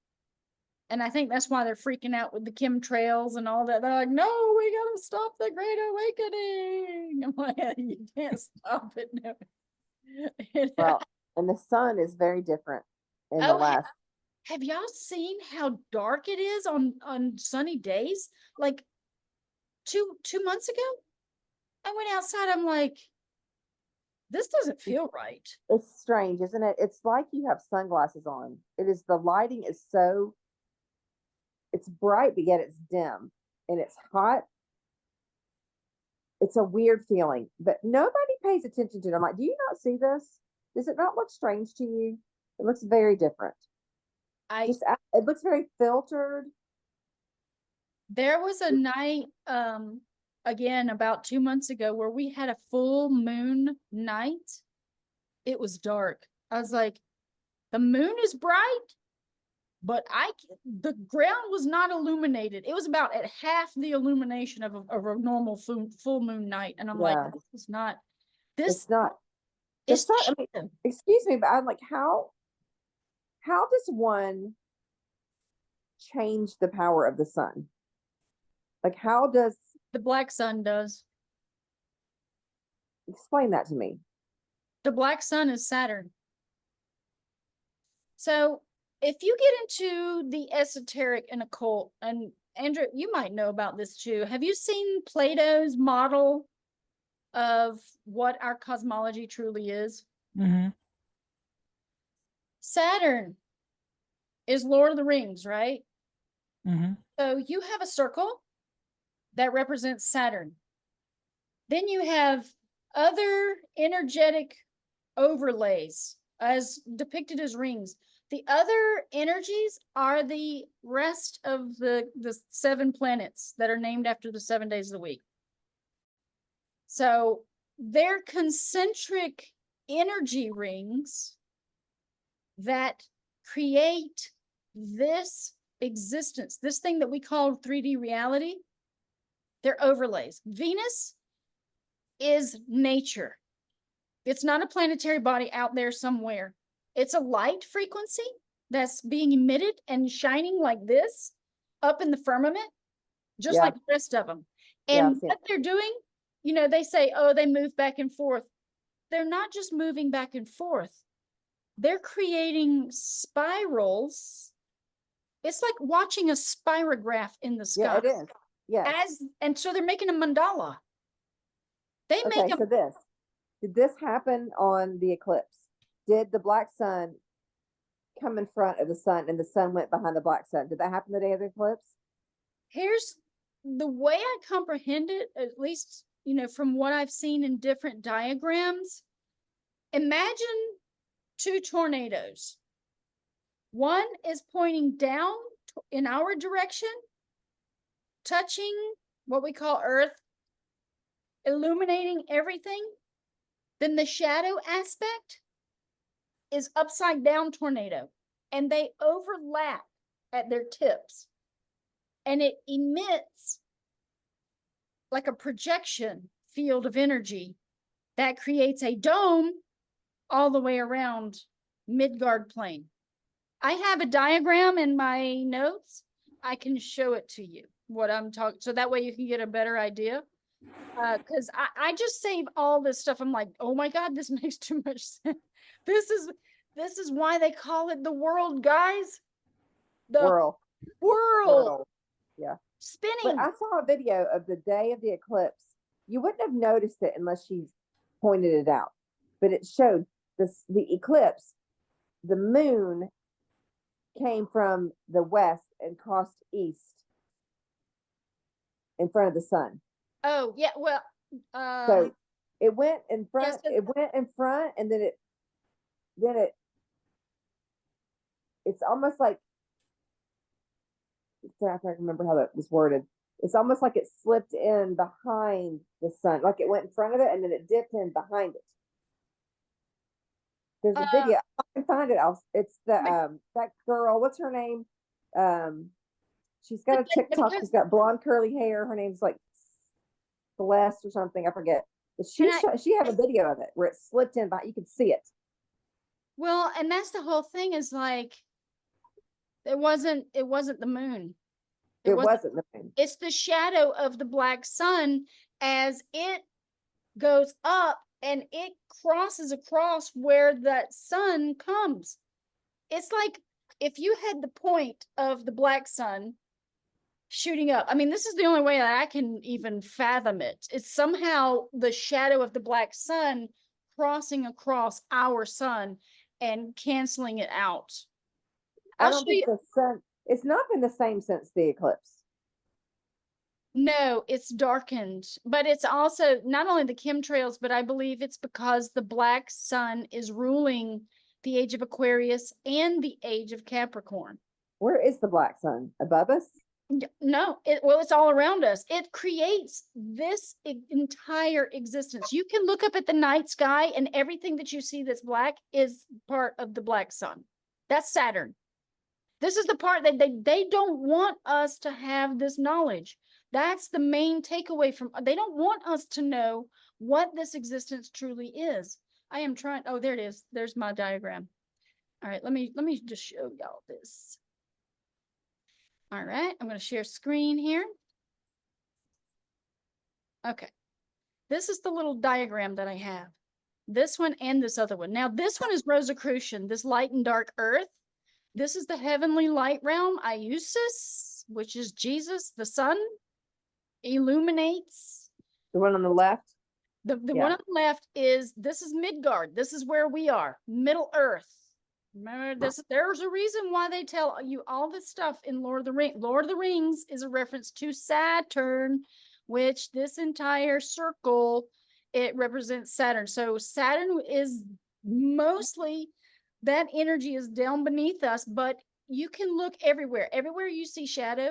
And I think that's why they're freaking out with the chemtrails and all that. They're like, no, we gotta stop the Great Awakening. I'm like, you can't stop it. No.
Well, and the sun is very different in the
Oh,
last.
have y'all seen how dark it is on sunny days? Like two months ago, I went outside. I'm like, this doesn't feel right.
It's strange, isn't it? It's like you have sunglasses on. It is, the lighting is so, it's bright, but yet it's dim and it's hot. It's a weird feeling, but nobody pays attention to it. I'm like, do you not see this? Does it not look strange to you? It looks very different. It looks very filtered.
There was a night, again, about 2 months ago where we had a full moon night. It was dark. I was like, the moon is bright, but the ground was not illuminated. It was about at half the illumination of a normal full moon night. And I'm like,
Yeah.
this is not,
It's not.
it's
I mean, excuse me, but I'm like, how does one change the power of the sun? Like, how does,
the black sun does.
explain that to me?
The black sun is Saturn. So if you get into the esoteric and occult, and Andrew, you might know about this too. Have you seen Plato's model of what our cosmology truly is?
Mm-hmm.
Saturn is Lord of the Rings, right?
Mm-hmm.
So you have a circle that represents Saturn. Then you have other energetic overlays as depicted as rings. The other energies are the rest of the 7 planets that are named after the 7 days of the week. So they're concentric energy rings that create this existence, this thing that we call 3D reality. They're overlays. Venus is nature. It's not a planetary body out there somewhere. It's a light frequency that's being emitted and shining like this up in the firmament, just like the rest of them. And what they're doing, they say, oh, they move back and forth. They're not just moving back and forth. They're creating spirals. It's like watching a spirograph in the sky.
Yeah, it is. Yeah.
And so they're making a mandala.
Did this happen on the eclipse? Did the black sun come in front of the sun and the sun went behind the black sun? Did that happen the day of the eclipse?
Here's the way I comprehend it, at least, from what I've seen in different diagrams. Imagine 2 tornadoes. One is pointing down in our direction, touching what we call Earth, illuminating everything. Then the shadow aspect is upside down tornado, and they overlap at their tips, and it emits like a projection field of energy that creates a dome all the way around Midgard plane. I have a diagram in my notes. I can show it to you what I'm talking, so that way you can get a better idea. Because I just save all this stuff. I'm like, oh my God, this makes too much sense. This is why they call it the world, guys. The world.
Yeah.
Spinning.
But I saw a video of the day of the eclipse. You wouldn't have noticed it unless she pointed it out. But it showed the eclipse. The moon came from the west and crossed east in front of the sun.
Oh yeah, well,
so it went in front. Yes, it went in front, and then it's almost like, I can't remember how that was worded. It's almost like it slipped in behind the sun, like it went in front of it, and then it dipped in behind it. There's a video. I can find it. It's the that girl. What's her name? She's got a TikTok. She's got blonde curly hair. Her name's like Celeste or something. I forget. But she had a video of it where it slipped in, but you could see it.
Well, and that's the whole thing, is like, It wasn't the moon.
It
wasn't-
wasn't the moon.
It's the shadow of the black sun as it goes up and it crosses across where that sun comes. It's like if you had the point of the black sun shooting up. I mean, this is the only way that I can even fathom it. It's somehow the shadow of the black sun crossing across our sun and canceling it out.
I
I'll
don't
show
think
you.
the sun, it's not been the same since the eclipse.
No, it's darkened, but it's also not only the chemtrails, but I believe it's because the black sun is ruling the age of Aquarius and the age of Capricorn.
Where is the black sun? Above us?
No, well, it's all around us. It creates this entire existence. You can look up at the night sky and everything that you see that's black is part of the black sun. That's Saturn. This is the part that they don't want us to have this knowledge. That's the main takeaway from, they don't want us to know what this existence truly is. I am trying, oh, there it is. There's my diagram. All right, let me just show y'all this. All right, I'm going to share screen here. Okay, this is the little diagram that I have. This one and this other one. Now, this one is Rosicrucian, this light and dark earth. This is the heavenly light realm, Iusis, which is Jesus, the sun, illuminates.
The one on the left?
The
Yeah.
one on the left is, this is Midgard. This is where we are, Middle Earth. Remember this, there's a reason why they tell you all this stuff in Lord of the Rings. Lord of the Rings is a reference to Saturn, which this entire circle, it represents Saturn. So Saturn is mostly, that energy is down beneath us, but you can look everywhere. Everywhere you see shadow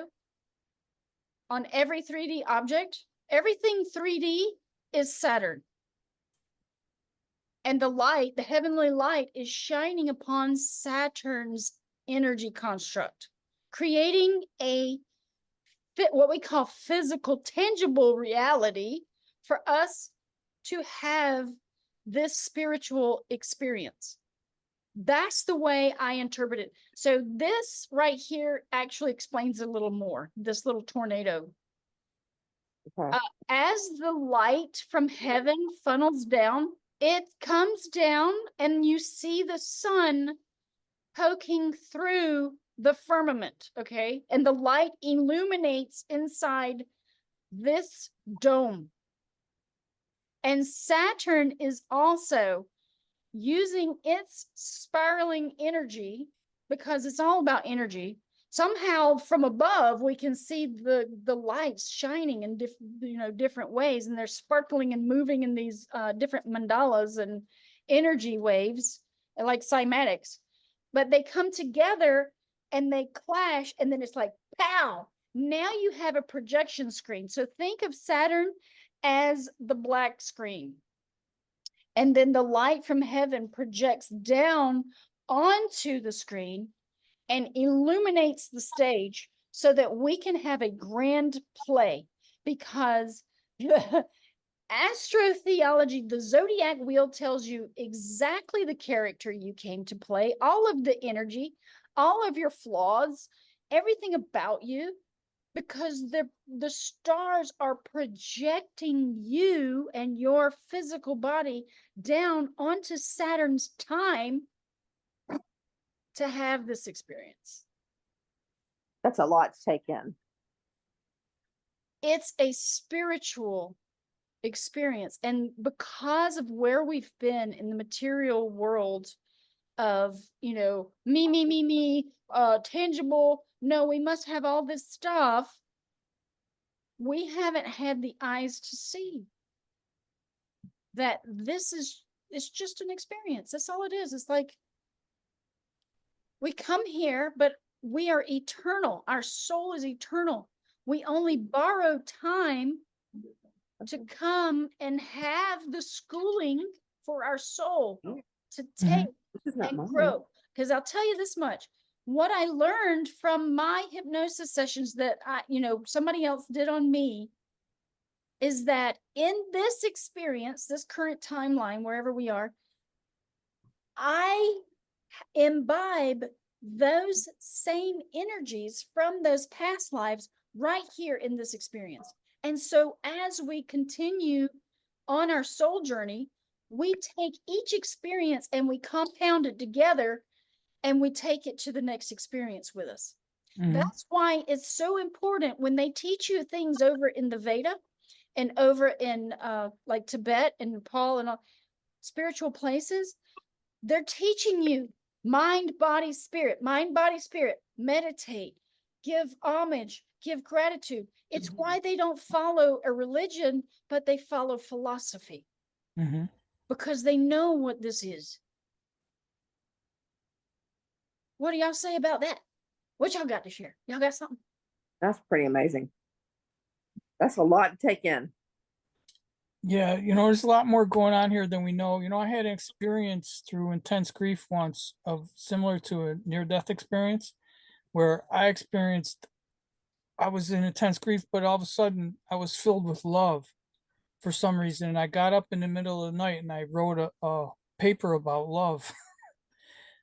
on every 3D object, everything 3D is Saturn. And the light, the heavenly light, is shining upon Saturn's energy construct, creating what we call physical, tangible reality for us to have this spiritual experience. That's the way I interpret it. So this right here actually explains a little more, this little tornado.
Okay.
As the light from heaven funnels down, it comes down and you see the sun poking through the firmament, okay? And the light illuminates inside this dome. And Saturn is also using its spiraling energy, because it's all about energy. Somehow from above, we can see the lights shining in different ways, and they're sparkling and moving in these different mandalas and energy waves, like cymatics. But they come together and they clash, and then it's like, pow! Now you have a projection screen. So think of Saturn as the black screen. And then the light from heaven projects down onto the screen and illuminates the stage so that we can have a grand play, because the astrotheology, the zodiac wheel, tells you exactly the character you came to play, all of the energy, all of your flaws, everything about you, because the stars are projecting you and your physical body down onto Saturn's time to have this experience.
That's a lot to take in.
It's a spiritual experience. And because of where we've been in the material world of, me, tangible, no, we must have all this stuff, we haven't had the eyes to see that it's just an experience. That's all it is. It's like, we come here, but we are eternal. Our soul is eternal. We only borrow time to come and have the schooling for our soul to take
This is not
and
mine.
grow. Because I'll tell you this much, what I learned from my hypnosis sessions that somebody else did on me, is that in this experience, this current timeline, wherever we are, I imbibe those same energies from those past lives right here in this experience. And so as we continue on our soul journey, we take each experience and we compound it together and we take it to the next experience with us.
Mhm.
That's why it's so important when they teach you things over in the Veda and over in like Tibet and Nepal and all spiritual places. They're teaching you mind, body, spirit, meditate, give homage, give gratitude. It's why they don't follow a religion, but they follow philosophy
Mhm.
because they know what this is. What do y'all say about that? What y'all got to share? Y'all got something?
That's pretty amazing. That's a lot to take in.
Yeah, there's a lot more going on here than we know. I had an experience through intense grief once of similar to a near-death experience where I was in intense grief, but all of a sudden I was filled with love for some reason. And I got up in the middle of the night and I wrote a paper about love.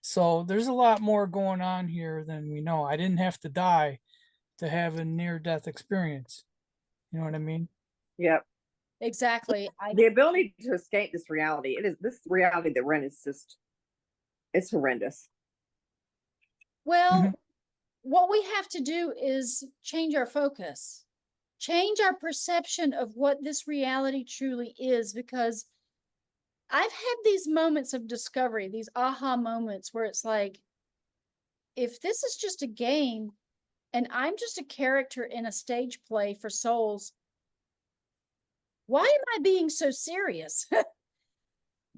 So there's a lot more going on here than we know. I didn't have to die to have a near-death experience. You know what I mean?
Yep.
Exactly.
The ability to escape this reality. This reality that we're in is just, it's horrendous.
Well,
Mhm.
what we have to do is change our focus, change our perception of what this reality truly is, because I've had these moments of discovery, these aha moments where it's like, if this is just a game and I'm just a character in a stage play for souls, why am I being so serious?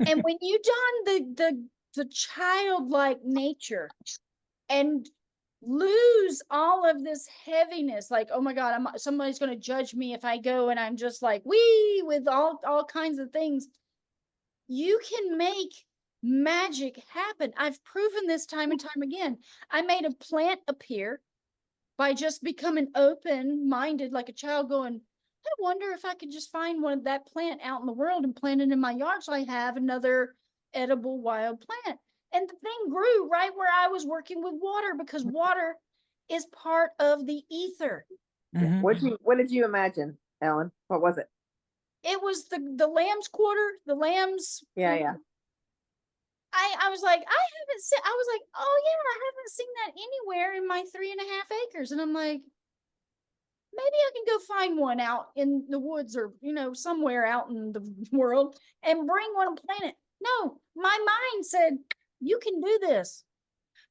And when you don the childlike nature and lose all of this heaviness, like, oh my God, somebody's going to judge me if I go and I'm just like, wee, with all kinds of things, you can make magic happen. I've proven this time and time again. I made a plant appear by just becoming open-minded, like a child going, I wonder if I could just find one of that plant out in the world and plant it in my yard so I have another edible wild plant. And the thing grew right where I was working with water, because water is part of the ether.
Mhm.
What did you imagine, Ellen? What was it?
It was the lamb's quarter, the lambs.
Yeah.
I was like, I was like, oh yeah, I haven't seen that anywhere in my 3.5 acres. And I'm like, maybe I can go find one out in the woods or, somewhere out in the world and bring one and plant it. No, my mind said, you can do this.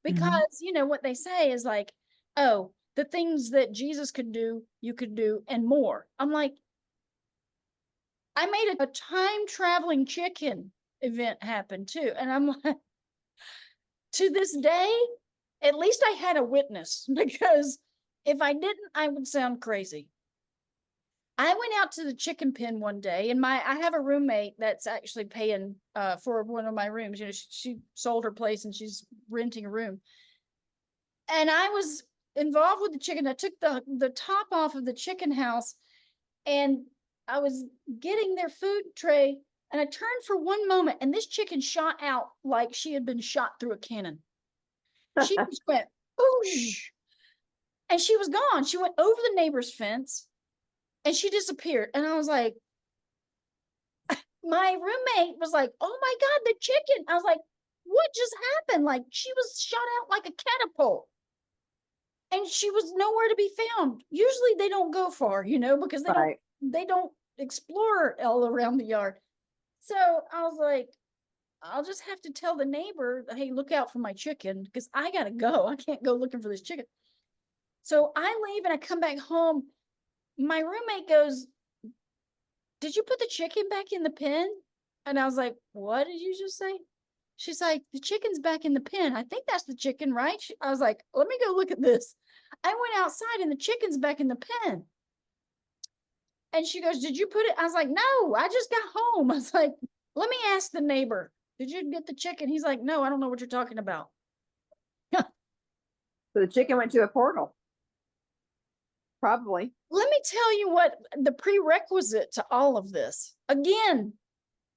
Because, what they say is like, oh, the things that Jesus could do, you could do, and more. I'm like, I made a time traveling chicken event happen too. And I'm like, to this day, at least I had a witness, because if I didn't, I would sound crazy. I went out to the chicken pen one day, and I have a roommate that's actually paying for one of my rooms. She sold her place and she's renting a room. And I was involved with the chicken. I took the top off of the chicken house, and I was getting their food tray, and I turned for one moment, and this chicken shot out like she had been shot through a cannon. She just went, whoosh, and she was gone. She went over the neighbor's fence and she disappeared. And I was like, my roommate was like, oh my God, the chicken. I was like, what just happened? Like, she was shot out like a catapult. And she was nowhere to be found. Usually they don't go far, because they don't explore all around the yard. So I was like, I'll just have to tell the neighbor, hey, look out for my chicken, because I gotta go. I can't go looking for this chicken. So I leave and I come back home. My roommate goes, did you put the chicken back in the pen? And I was like, what did you just say? She's like, the chicken's back in the pen. I think that's the chicken, right? I was like, let me go look at this. I went outside and the chicken's back in the pen. And she goes, did you put it? I was like, no, I just got home. I was like, let me ask the neighbor, did you get the chicken? He's like, no, I don't know what you're talking about.
So the chicken went to a portal. Probably.
Let me tell you what the prerequisite to all of this. Again,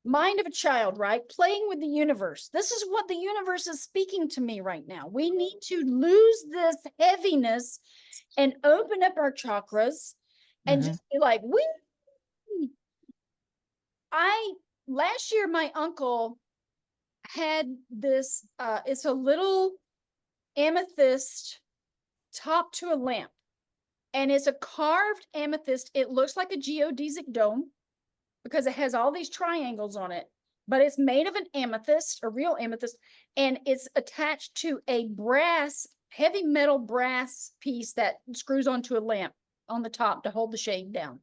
mind of a child, right? Playing with the universe. This is what the universe is speaking to me right now. We need to lose this heaviness and open up our chakras and
Mhm.
just be like, we. Last year, my uncle had this, it's a little amethyst top to a lamp, and it's a carved amethyst. It looks like a geodesic dome because it has all these triangles on it, but it's made of an amethyst, a real amethyst, and it's attached to a heavy metal brass piece that screws onto a lamp on the top to hold the shade down.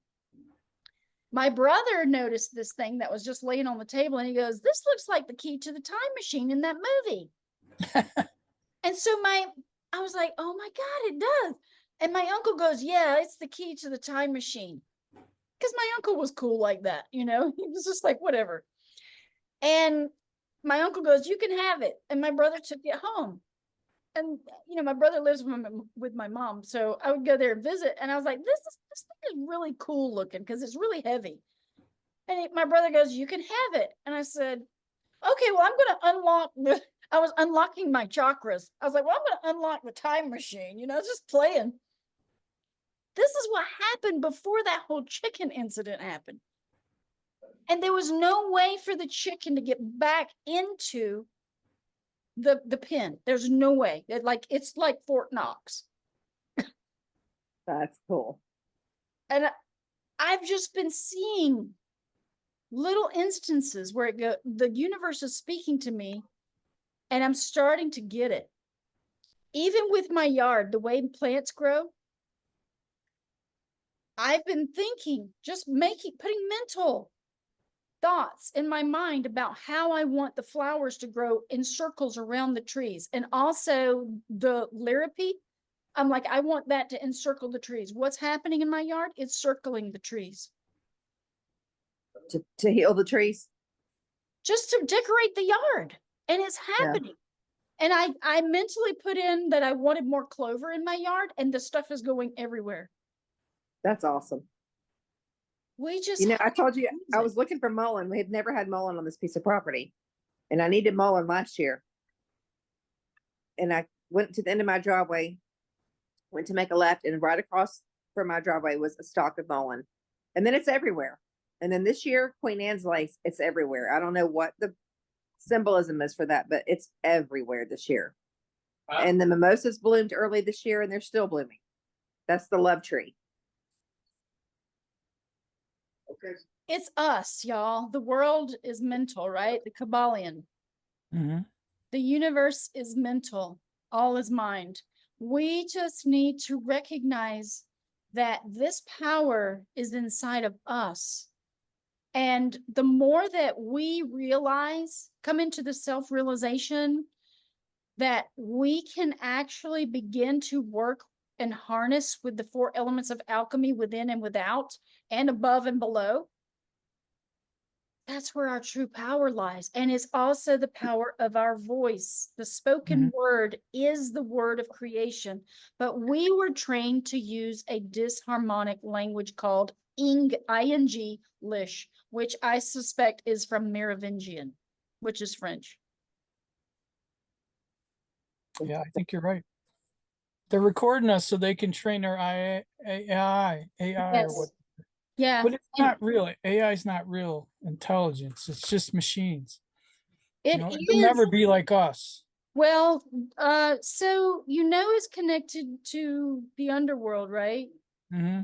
My brother noticed this thing that was just laying on the table, and he goes, "This looks like the key to the time machine in that movie." And so I was like, "Oh my God, it does." And my uncle goes, "Yeah, it's the key to the time machine." Because my uncle was cool like that, he was just like, whatever. And my uncle goes, "You can have it." And my brother took it home. And my brother lives with my mom, so I would go there and visit. And I was like, this thing is really cool looking because it's really heavy. And my brother goes, "You can have it." And I said, "Okay, well, I'm going to unlock I was unlocking my chakras. I was like, "Well, I'm going to unlock the time machine," just playing. This is what happened before that whole chicken incident happened. And there was no way for the chicken to get back into the pen. There's no way. It's like Fort Knox.
That's cool.
And I've just been seeing little instances where the universe is speaking to me, and I'm starting to get it. Even with my yard, the way plants grow, I've been thinking, just putting mental thoughts in my mind about how I want the flowers to grow in circles around the trees. And also the lyripy, I'm like, I want that to encircle the trees. What's happening in my yard? It's circling the trees.
To heal the trees?
Just to decorate the yard. And it's happening. Yeah. And I mentally put in that I wanted more clover in my yard, and the stuff is going everywhere.
That's awesome.
We just,
I told you I was looking for mullein. We had never had mullein on this piece of property, and I needed mullein last year. And I went to the end of my driveway, went to make a left, and right across from my driveway was a stalk of mullein. And then it's everywhere. And then this year, Queen Anne's lace, it's everywhere. I don't know what the symbolism is for that, but it's everywhere this year. Wow. And the mimosas bloomed early this year, and they're still blooming. That's the love tree.
Okay. It's us, y'all. The world is mental, right? The Kabbalion. Mm-hmm. The universe is mental. All is mind. We just need to recognize that this power is inside of us. And the more that we come into the self-realization that we can actually begin to work and harness with the 4 elements of alchemy within and without, and above and below, that's where our true power lies. And it's also the power of our voice. The spoken word is the word of creation, but we were trained to use a disharmonic language called English, which I suspect is from Merovingian, which is French.
Yeah, I think you're right. They're recording us so they can train their AI
Yes.
or what.
Yeah.
But it's not real. AI is not real intelligence. It's just machines. It'll never be like us.
Well, so it's connected to the underworld, right? Mm-hmm.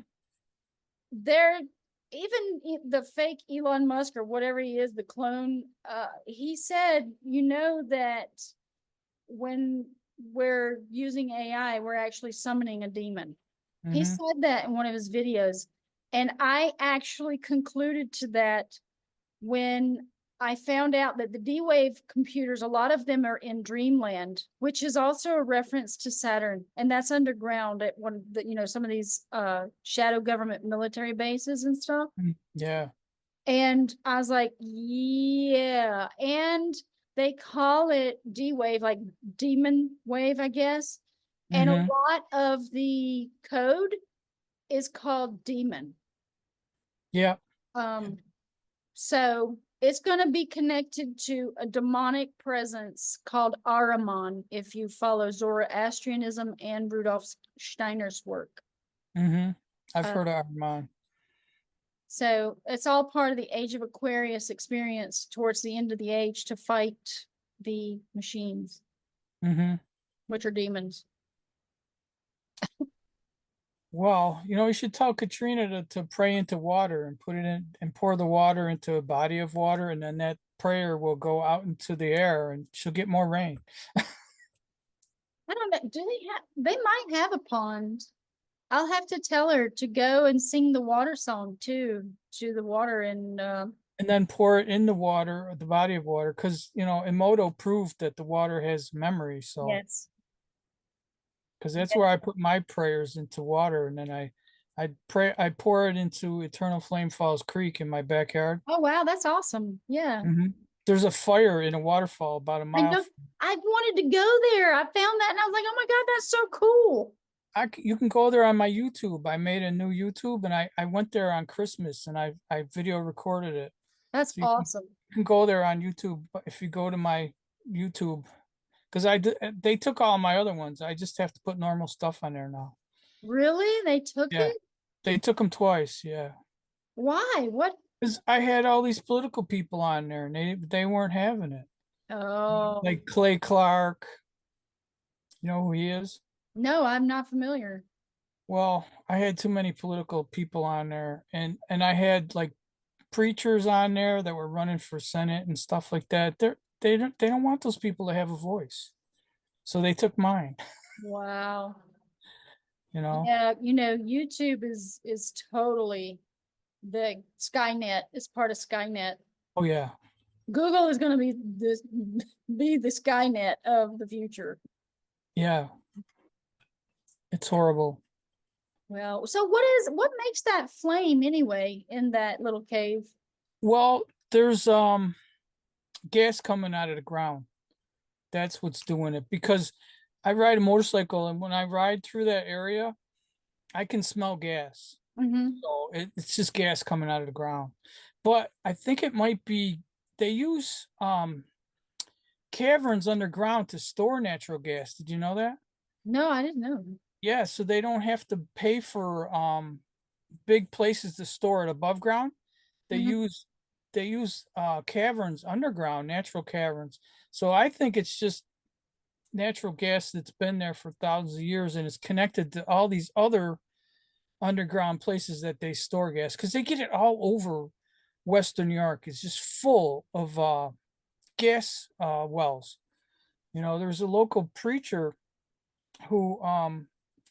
Even the fake Elon Musk or whatever he is, the clone, he said, that when we're using AI, we're actually summoning a demon. Mm-hmm. He said that in one of his videos. And I actually concluded to that when I found out that the D-Wave computers, a lot of them are in Dreamland, which is also a reference to Saturn. And that's underground at one of the, some of these shadow government military bases and stuff.
Yeah.
And I was like, yeah. And they call it D-Wave, like demon wave, I guess. And a lot of the code is called demon.
Yeah.
So It's going to be connected to a demonic presence called Ahriman, if you follow Zoroastrianism and Rudolf Steiner's work.
Mm-hmm. I've
Uh,
heard of Armand.
So it's all part of the Age of Aquarius experience towards the end of the age to fight the machines,
Mm-hmm.
which are demons.
Well, you should tell Katrina to pray into water and put it in and pour the water into a body of water, and then that prayer will go out into the air and she'll get more rain.
I don't know. They might have a pond. I'll have to tell her to go and sing the water song too, to the water and
And then pour it in the water, the body of water, because Emoto proved that the water has memory. So
yes.
because that's where I put my prayers into water, and then I pour it into Eternal Flame Falls Creek in my backyard.
Oh wow, that's awesome. Yeah.
There's a fire in a waterfall about a
I
mile.
know I wanted to go there. I found that and I was like, oh my God, that's so cool.
You can go there on my YouTube. I made a new YouTube, and I went there on Christmas, and I video recorded it.
That's
So
awesome.
you can go there on YouTube if you go to my YouTube, because they took all my other ones. I just have to put normal stuff on there now.
Really? They took
Yeah,
it?
they took them twice. Yeah,
Why? What?
because I had all these political people on there, and they weren't having it.
Oh,
Like Clay Clark, you know who he is?
no, I'm not familiar.
Well, I had too many political people on there, and I had like preachers on there that were running for Senate and stuff like that. They don't want those people to have a voice, so they took mine.
Wow.
You know.
Yeah, YouTube is totally the Skynet. It's part of Skynet.
Oh yeah.
Google is going to be the Skynet of the future.
Yeah. It's horrible.
Well, so what makes that flame anyway in that little cave?
Well, there's gas coming out of the ground. That's what's doing it, because I ride a motorcycle, and when I ride through that area, I can smell gas.
Mm-hmm.
So it's just gas coming out of the ground. But I think it might be they use caverns underground to store natural gas. Did you know that?
No, I didn't know.
Yeah, so they don't have to pay for big places to store it above ground. They
Mhm.
use caverns underground, natural caverns. So I think it's just natural gas that's been there for thousands of years, and it's connected to all these other underground places that they store gas, because they get it all over Western New York. It's just full of gas wells. There's a local preacher who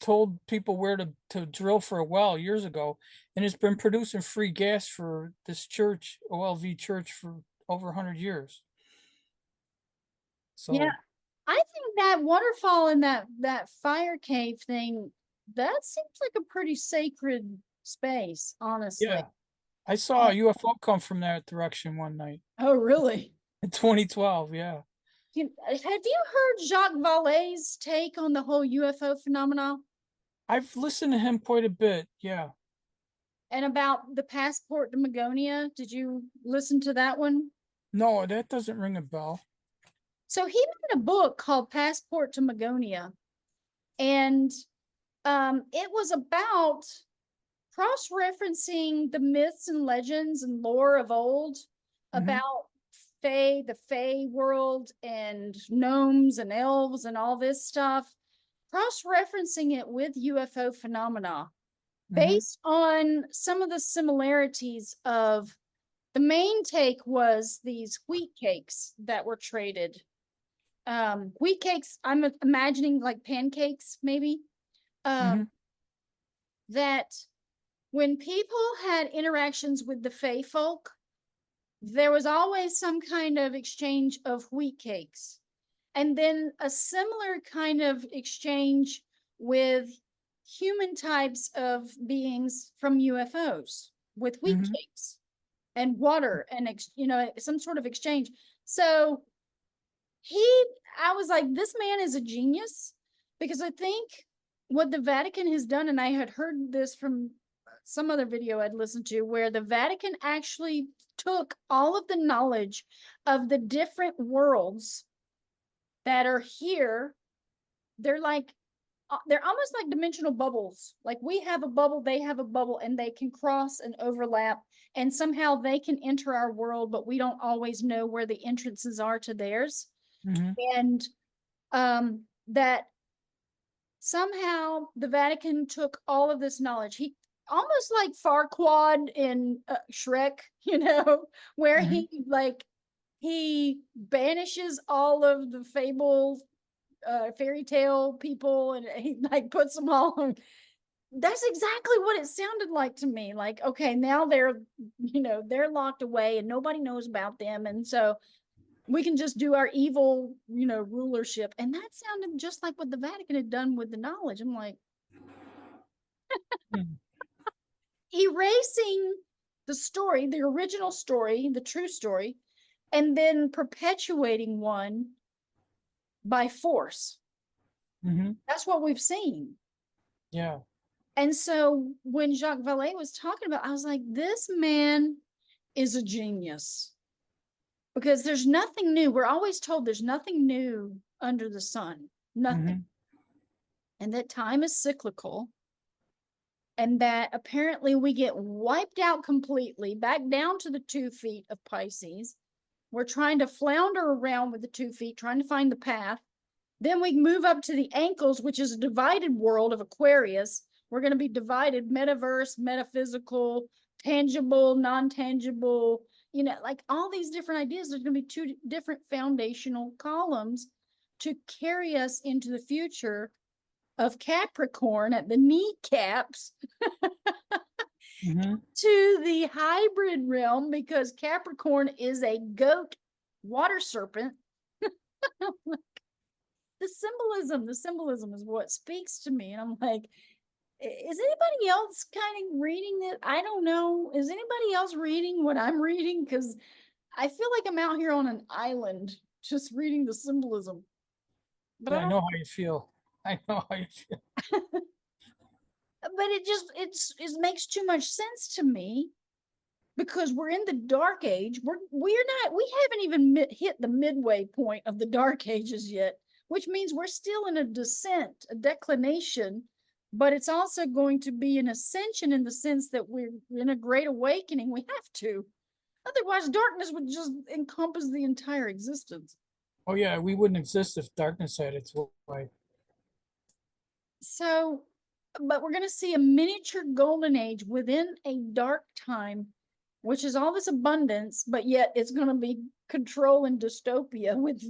told people where to drill for a well years ago, and it's been producing free gas for this church, OLV church, for over 100 years. So
Yeah, I think that waterfall and that fire cave thing, that seems like a pretty sacred space, honestly.
yeah, I saw a UFO come from that direction one night
Oh, really?
in 2012. Yeah.
Have you heard Jacques Vallée's take on the whole UFO phenomenon
I've listened to him quite a bit. Yeah.
and about the passport to Magonia? Did you listen to that one?
No, that doesn't ring a bell.
So he made a book called Passport to Magonia, and it was about cross-referencing the myths and legends and lore of old about the Fae world and gnomes and elves and all this stuff, cross-referencing it with UFO phenomena based on some of the similarities of the main take was these wheat cakes that were traded. Wheat cakes, I'm imagining like pancakes, maybe. That when people had interactions with the Fae folk, there was always some kind of exchange of wheat cakes. And then a similar kind of exchange with human types of beings from UFOs with wheat cakes and water and, some sort of exchange. So I was like, this man is a genius, because I think what the Vatican has done, and I had heard this from some other video I'd listened to where the Vatican actually took all of the knowledge of the different worlds that are here. They're like, they're almost like dimensional bubbles. Like we have a bubble, they have a bubble, and they can cross and overlap, and somehow they can enter our world, but we don't always know where the entrances are to theirs.
Mhm.
And that somehow the Vatican took all of this knowledge. He almost like Farquaad in Shrek, where
Mhm.
he banishes all of the fable fairy tale people, and he like puts them all on. That's exactly what it sounded like to me. Like, okay, now they're locked away and nobody knows about them, and so we can just do our evil, rulership. And that sounded just like what the Vatican had done with the knowledge. I'm like,
Mhm.
erasing the story, the original story, the true story, and then perpetuating one by force.
Mhm.
That's what we've seen.
Yeah.
And so when Jacques Vallée was talking about, I was like, this man is a genius, because there's nothing new. We're always told there's nothing new under the sun, nothing.
Mhm.
And that time is cyclical, and that apparently we get wiped out completely back down to the 2 feet of Pisces. We're trying to flounder around with the 2 feet, trying to find the path. Then we move up to the ankles, which is a divided world of Aquarius. We're going to be divided: metaverse, metaphysical, tangible, non-tangible, like all these different ideas. There's going to be 2 different foundational columns to carry us into the future of Capricorn at the kneecaps
Mhm.
to the hybrid realm, because Capricorn is a goat water serpent. The symbolism is what speaks to me. And I'm like, is anybody else kind of reading it? I don't know. Is anybody else reading what I'm reading? Because I feel like I'm out here on an island just reading the symbolism. But
Yeah,
I
I
don't,
know how you feel. I know how you feel.
but it makes too much sense to me, because we're in the dark age. We haven't even hit the midway point of the dark ages yet, which means we're still in a descent, a declination, but it's also going to be an ascension in the sense that we're in a great awakening. We have to. Otherwise, darkness would just encompass the entire existence.
Oh yeah, we wouldn't exist if darkness had its way.
So, but we're going to see a miniature golden age within a dark time, which is all this abundance, but yet it's going to be control and dystopia with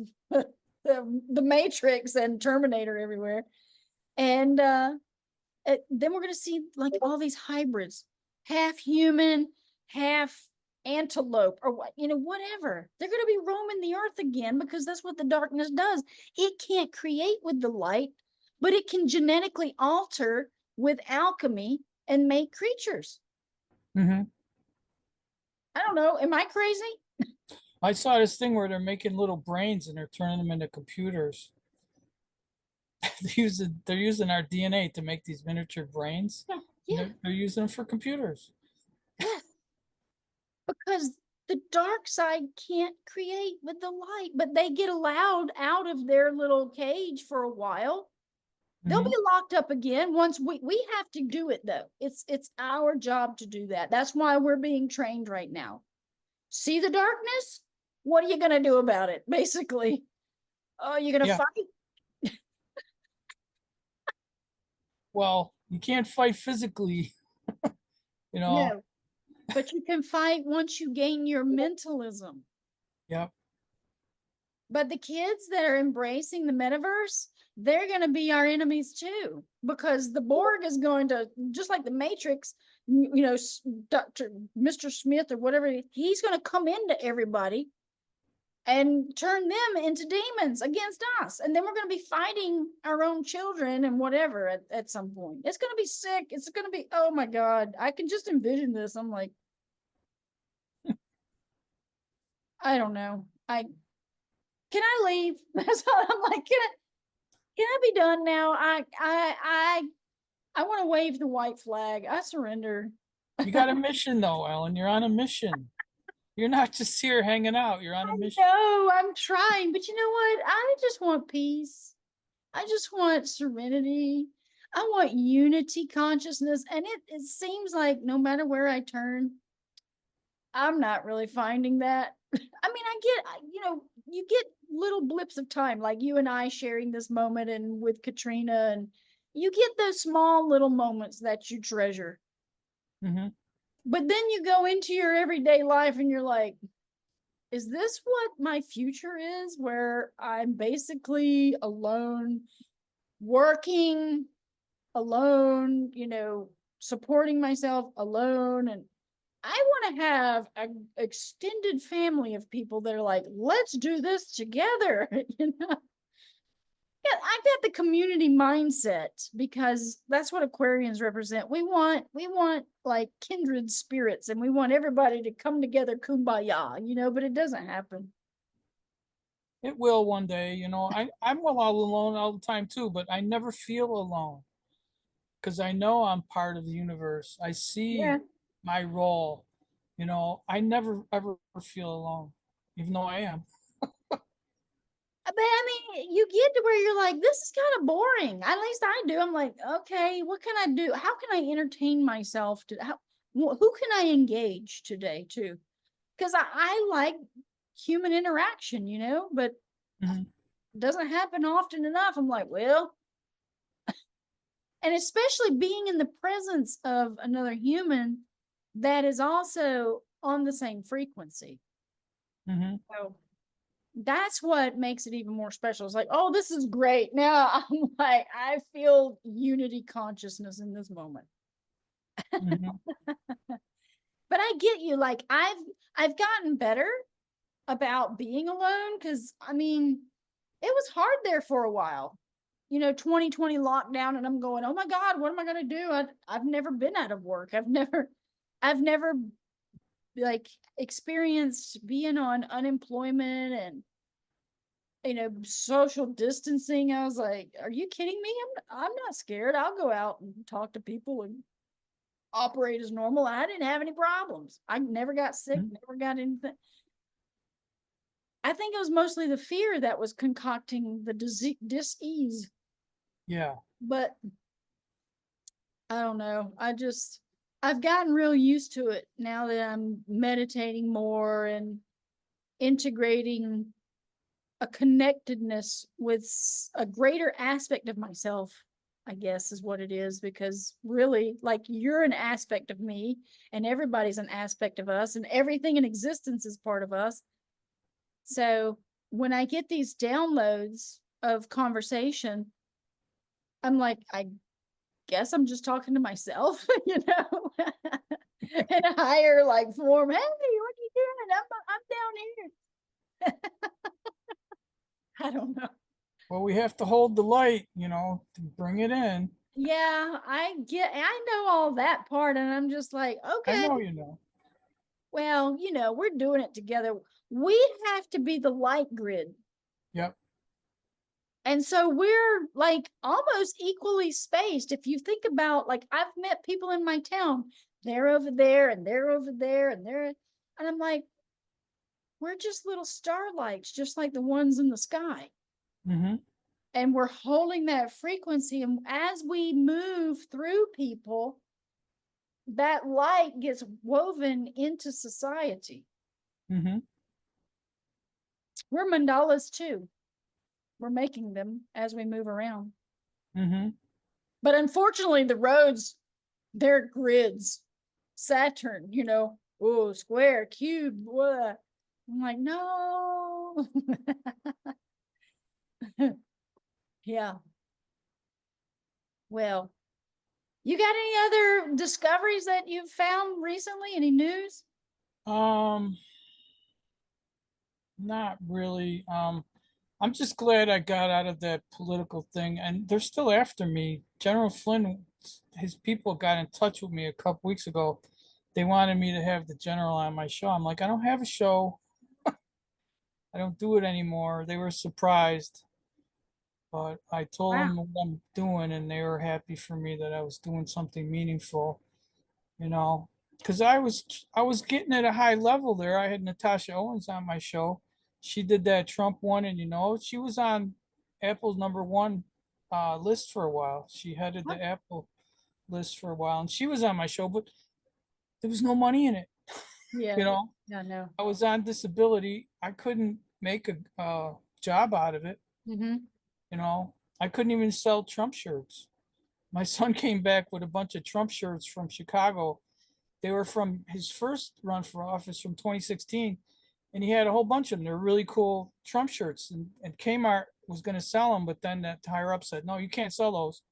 the Matrix and Terminator everywhere. And then we're going to see like all these hybrids, half human, half antelope, or whatever. They're going to be roaming the earth again, because that's what the darkness does. It can't create with the light, but it can genetically alter with alchemy and make creatures.
Hmm.
I don't know. Am I crazy?
I saw this thing where they're making little brains and they're turning them into computers. They're using our DNA to make these miniature brains.
Yeah,
And
yeah,
they're using them for computers.
yeah. Because the dark side can't create with the light, but they get allowed out of their little cage for a while. They'll
Hmm.
be locked up again once we have to do it though. It's our job to do that. That's why we're being trained right now. See the darkness? What are you going to do about it? Basically, oh, you're going to
Yeah.
fight?
Well, you can't fight physically, you know.
No, but you can fight once you gain your mentalism.
Yep.
But the kids that are embracing the metaverse, they're going to be our enemies too, because the Borg is going to, just like the Matrix, Dr. Mr. Smith or whatever, he's going to come into everybody and turn them into demons against us. And then we're going to be fighting our own children and whatever at some point. It's going to be sick. It's going to be, oh my God, I can just envision this. I'm like, I don't know. Can I leave? That's all. I'm like, can I be done now? I want to wave the white flag. I surrender.
You got a mission though, Ellen. You're on a mission. You're not just here hanging out. You're on a mission.
No, I'm trying, but you know what? I just want peace. I just want serenity. I want unity consciousness. And it seems like no matter where I turn, I'm not really finding that. I mean, you get little blips of time, like you and I sharing this moment and with Katrina, and you get those small little moments that you treasure.
Mm-hmm.
But then you go into your everyday life and you're like, is this what my future is? Where I'm basically alone, working alone, supporting myself alone. And I want to have an extended family of people that are like, let's do this together. Yeah, I've got the community mindset because that's what Aquarians represent. We want like kindred spirits, and we want everybody to come together kumbaya, but it doesn't happen.
It will one day, I'm well all alone all the time too, but I never feel alone because I know I'm part of the universe. I see
Yeah.
my role. I never ever feel alone, even though I am.
But I mean, you get to where you're like, this is kind of boring. At least I do. I'm like, okay, what can I do? How can I entertain myself? Who can I engage today too? Because I like human interaction, but
Mhm.
it doesn't happen often enough. I'm like, well, and especially being in the presence of another human that is also on the same frequency.
Mhm.
So that's what makes it even more special. It's like, oh, this is great. Now I'm like, I feel unity consciousness in this moment.
Mhm.
But I get you. Like I've gotten better about being alone because I mean, it was hard there for a while. 2020 lockdown, and I'm going, oh my God, what am I gonna do? I've never been out of work. I've never like experienced being on unemployment and social distancing. I was like, are you kidding me? I'm not scared. I'll go out and talk to people and operate as normal. I didn't have any problems. I never got sick,
Mhm.
never got anything. I think it was mostly the fear that was concocting the dis-ease.
Yeah.
But I don't know. I've gotten real used to it now that I'm meditating more and integrating a connectedness with a greater aspect of myself, I guess is what it is. Because really, like, you're an aspect of me, and everybody's an aspect of us, and everything in existence is part of us. So when I get these downloads of conversation, I'm like, I guess I'm just talking to myself, in a higher like form. Hey, what are you doing? I'm down here. I don't know.
Well, we have to hold the light, to bring it in.
Yeah, I know all that part, and I'm just like,
I
okay,
know you know.
well, we're doing it together. We have to be the light grid.
Yep.
And so we're like almost equally spaced. If you think about, like, I've met people in my town, they're over there and they're over there and they're, and I'm like, we're just little starlights, just like the ones in the sky.
Mm-hmm.
And we're holding that frequency. And as we move through people, that light gets woven into society.
Mm-hmm.
We're mandalas too. We're making them as we move around.
Mm-hmm.
But unfortunately, the roads, they're grids. Saturn, oh, square, cube, blah. I'm like, no. Yeah. Well, you got any other discoveries that you've found recently? Any news?
Um, Not really. I'm just glad I got out of that political thing, and they're still after me. General Flynn, his people got in touch with me a couple weeks ago. They wanted me to have the general on my show. I'm like, I don't have a show. I don't do it anymore. They were surprised, but I told
Wow.
them what I'm doing, and they were happy for me that I was doing something meaningful, you know. because I was getting at a high level there. I had Natasha Owens on my show. She did that Trump one, and she was on Apple's #1 list for a while. She headed the Apple list for a while, and she was on my show, but there was no money in it.
Yeah.
You know,
Yeah, no.
I was on disability. I couldn't make a job out of it.
Mm-hmm.
I couldn't even sell Trump shirts. My son came back with a bunch of Trump shirts from Chicago. They were from his first run for office from 2016, and he had a whole bunch of them. They're really cool Trump shirts, and Kmart was going to sell them, but then that higher up said, "No, you can't sell those."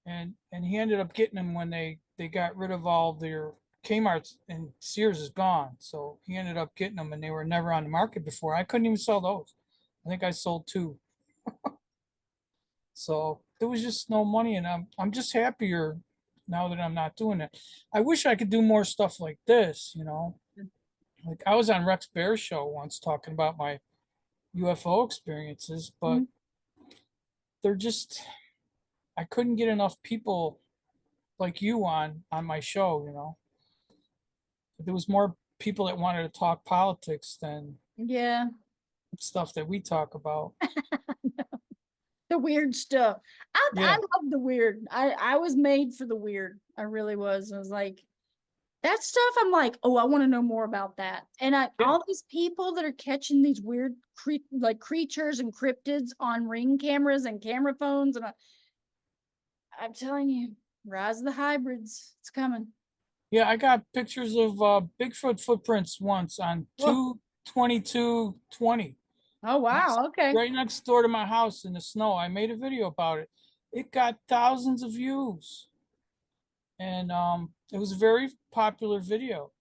And he ended up getting them when they got rid of all their Kmart's, and Sears is gone. So he ended up getting them, and they were never on the market before. I couldn't even sell those. I think I sold 2. So there was just no money, and I'm just happier now that I'm not doing it. I wish I could do more stuff like this. Like I was on Rex Bear's show once talking about my UFO experiences, but they're just I couldn't get enough people like you on my show. There was more people that wanted to talk politics than
Yeah.
stuff that we talk about.
The weird stuff. I
Yeah.
love the weird. I was made for the weird. I really was. I was like, that stuff, I'm like, oh, I want to know more about that. And
Yeah.
all these people that are catching these weird creatures and cryptids on ring cameras and camera phones, and I'm telling you, rise of the hybrids, it's coming.
Yeah, I got pictures of Bigfoot footprints once on
Whoa.
2/22/20.
Oh wow, okay.
Right next door to my house in the snow. I made a video about it. It got thousands of views. And it was a very popular video.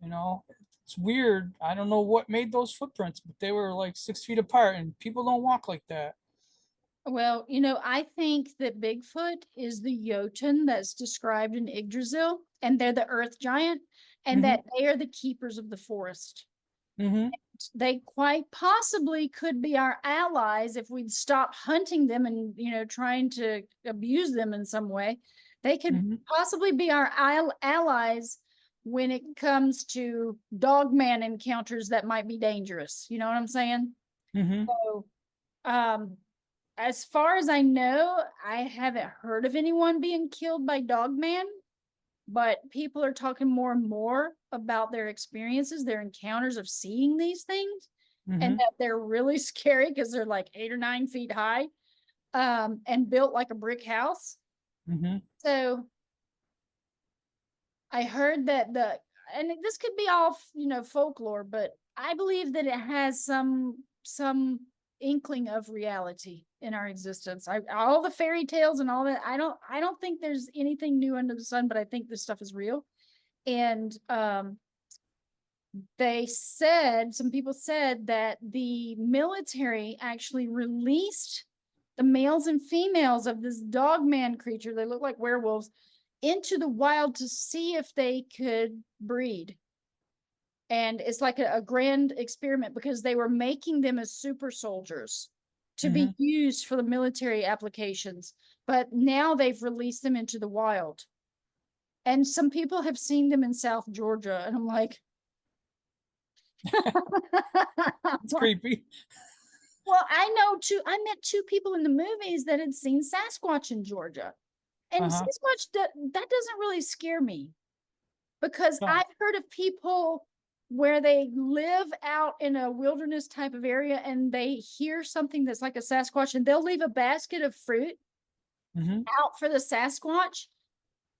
It's weird. I don't know what made those footprints, but they were like 6 feet apart, and people don't walk like that.
Well, I think that Bigfoot is the Jotun that's described in Yggdrasil, and they're the earth giant, and that they are the keepers of the forest.
Mm-hmm.
They quite possibly could be our allies if we'd stop hunting them and, trying to abuse them in some way. They could possibly be our allies when it comes to dogman encounters that might be dangerous. You know what I'm saying?
Mm-hmm.
So, as far as I know, I haven't heard of anyone being killed by dogman, but people are talking more and more about their experiences, their encounters of seeing these things, and that they're really scary because they're like 8 or 9 feet high, and built like a brick house. So I heard that and this could be all, folklore, but I believe that it has some inkling of reality in our existence. All the fairy tales and all that, I don't think there's anything new under the sun, but I think this stuff is real. And some people said that the military actually released the males and females of this dogman creature, they look like werewolves, into the wild to see if they could breed. And it's like a grand experiment because they were making them as super soldiers to be used for the military applications. But now they've released them into the wild. And some people have seen them in South Georgia. And I'm like,
it's creepy.
Well, I met 2 people in the movies that had seen Sasquatch in Georgia. And Sasquatch, that doesn't really scare me because I've heard of people where they live out in a wilderness type of area and they hear something that's like a Sasquatch, and they'll leave a basket of fruit out for the Sasquatch,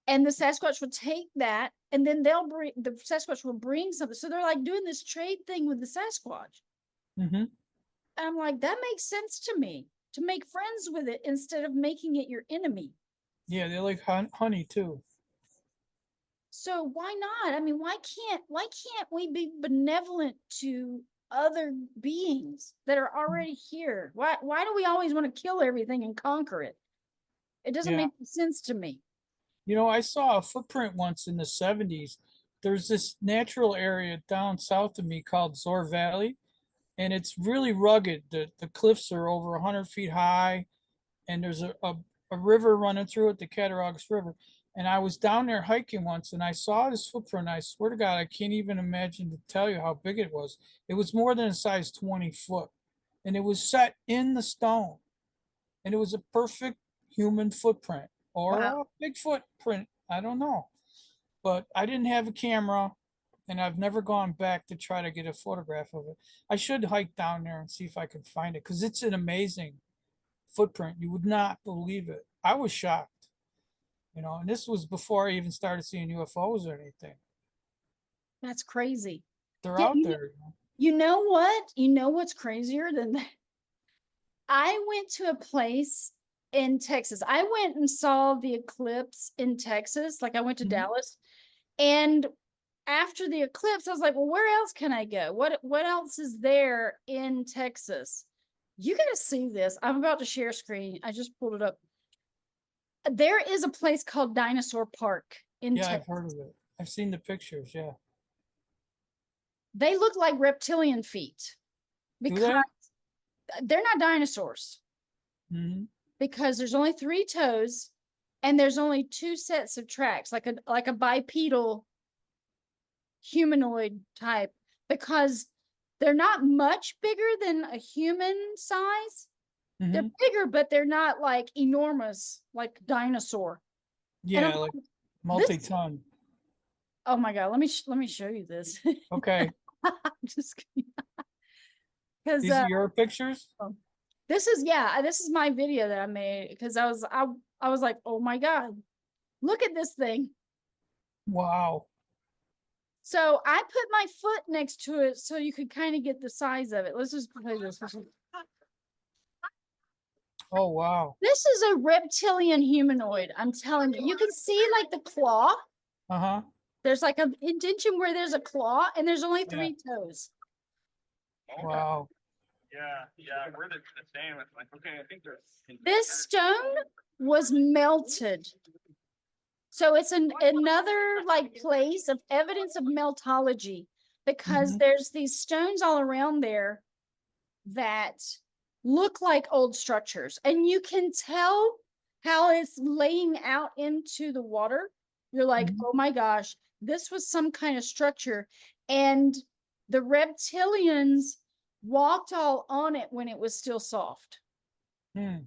and the Sasquatch will take that, and then the Sasquatch will bring something. So they're like doing this trade thing with the Sasquatch. And I'm like, that makes sense to me, to make friends with it instead of making it your enemy.
Yeah, they like honey too.
So why not? I mean, why can't we be benevolent to other beings that are already here? Why do we always want to kill everything and conquer it? It doesn't make sense to me.
I saw a footprint once in the 70s. There's this natural area down south of me called Zor Valley, and it's really rugged. The cliffs are over 100 feet high, and there's a river running through it, the Cattaraugus River. And I was down there hiking once and I saw this footprint. I swear to God, I can't even imagine to tell you how big it was. It was more than a size 20 foot. And it was set in the stone. And it was a perfect human footprint or
Wow.
a Bigfoot print. I don't know. But I didn't have a camera and I've never gone back to try to get a photograph of it. I should hike down there and see if I can find it because it's an amazing footprint. You would not believe it. I was shocked. And this was before I even started seeing UFOs or anything.
That's crazy.
They're
Yeah,
out there.
you know what? You know what's crazier than that? I went to a place in Texas. I went and saw the eclipse in Texas. Like I went to
Mhm.
Dallas. And after the eclipse, I was like, well, where else can I go? What else is there in Texas? You gotta see this. I'm about to share screen. I just pulled it up. There is a place called Dinosaur Park in
Yeah, I've
Texas.
heard of it. I've seen the pictures. Yeah.
They look like reptilian feet
Do
because
they?
they're not dinosaurs.
Hmm.
Because there's only 3 toes and there's only 2 sets of tracks, like a bipedal humanoid type, because they're not much bigger than a human size. They're
Hmm.
bigger, but they're not like enormous, like dinosaur. And I'm
Yeah, like
this,
multi-ton.
oh my God, let me show you this.
Okay.
Just because
These are your pictures?
this is my video that I made because I was like, oh my God, look at this thing.
Wow.
So I put my foot next to it so you could kind of get the size of it. Let's just play this.
Oh, wow.
This is a reptilian humanoid. I'm telling you. You can see like the claw.
Uh-huh.
There's like an indentation where there's a claw and there's only
Yeah.
3 toes.
Wow.
Yeah, we're the same. It's like, okay, I think there's
This stone was melted. So it's another like place of evidence of meltology because
Mhm.
there's these stones all around there that look like old structures, and you can tell how it's laying out into the water. You're like,
Mhm.
oh my gosh, this was some kind of structure. And the reptilians walked all on it when it was still soft.
Hmm.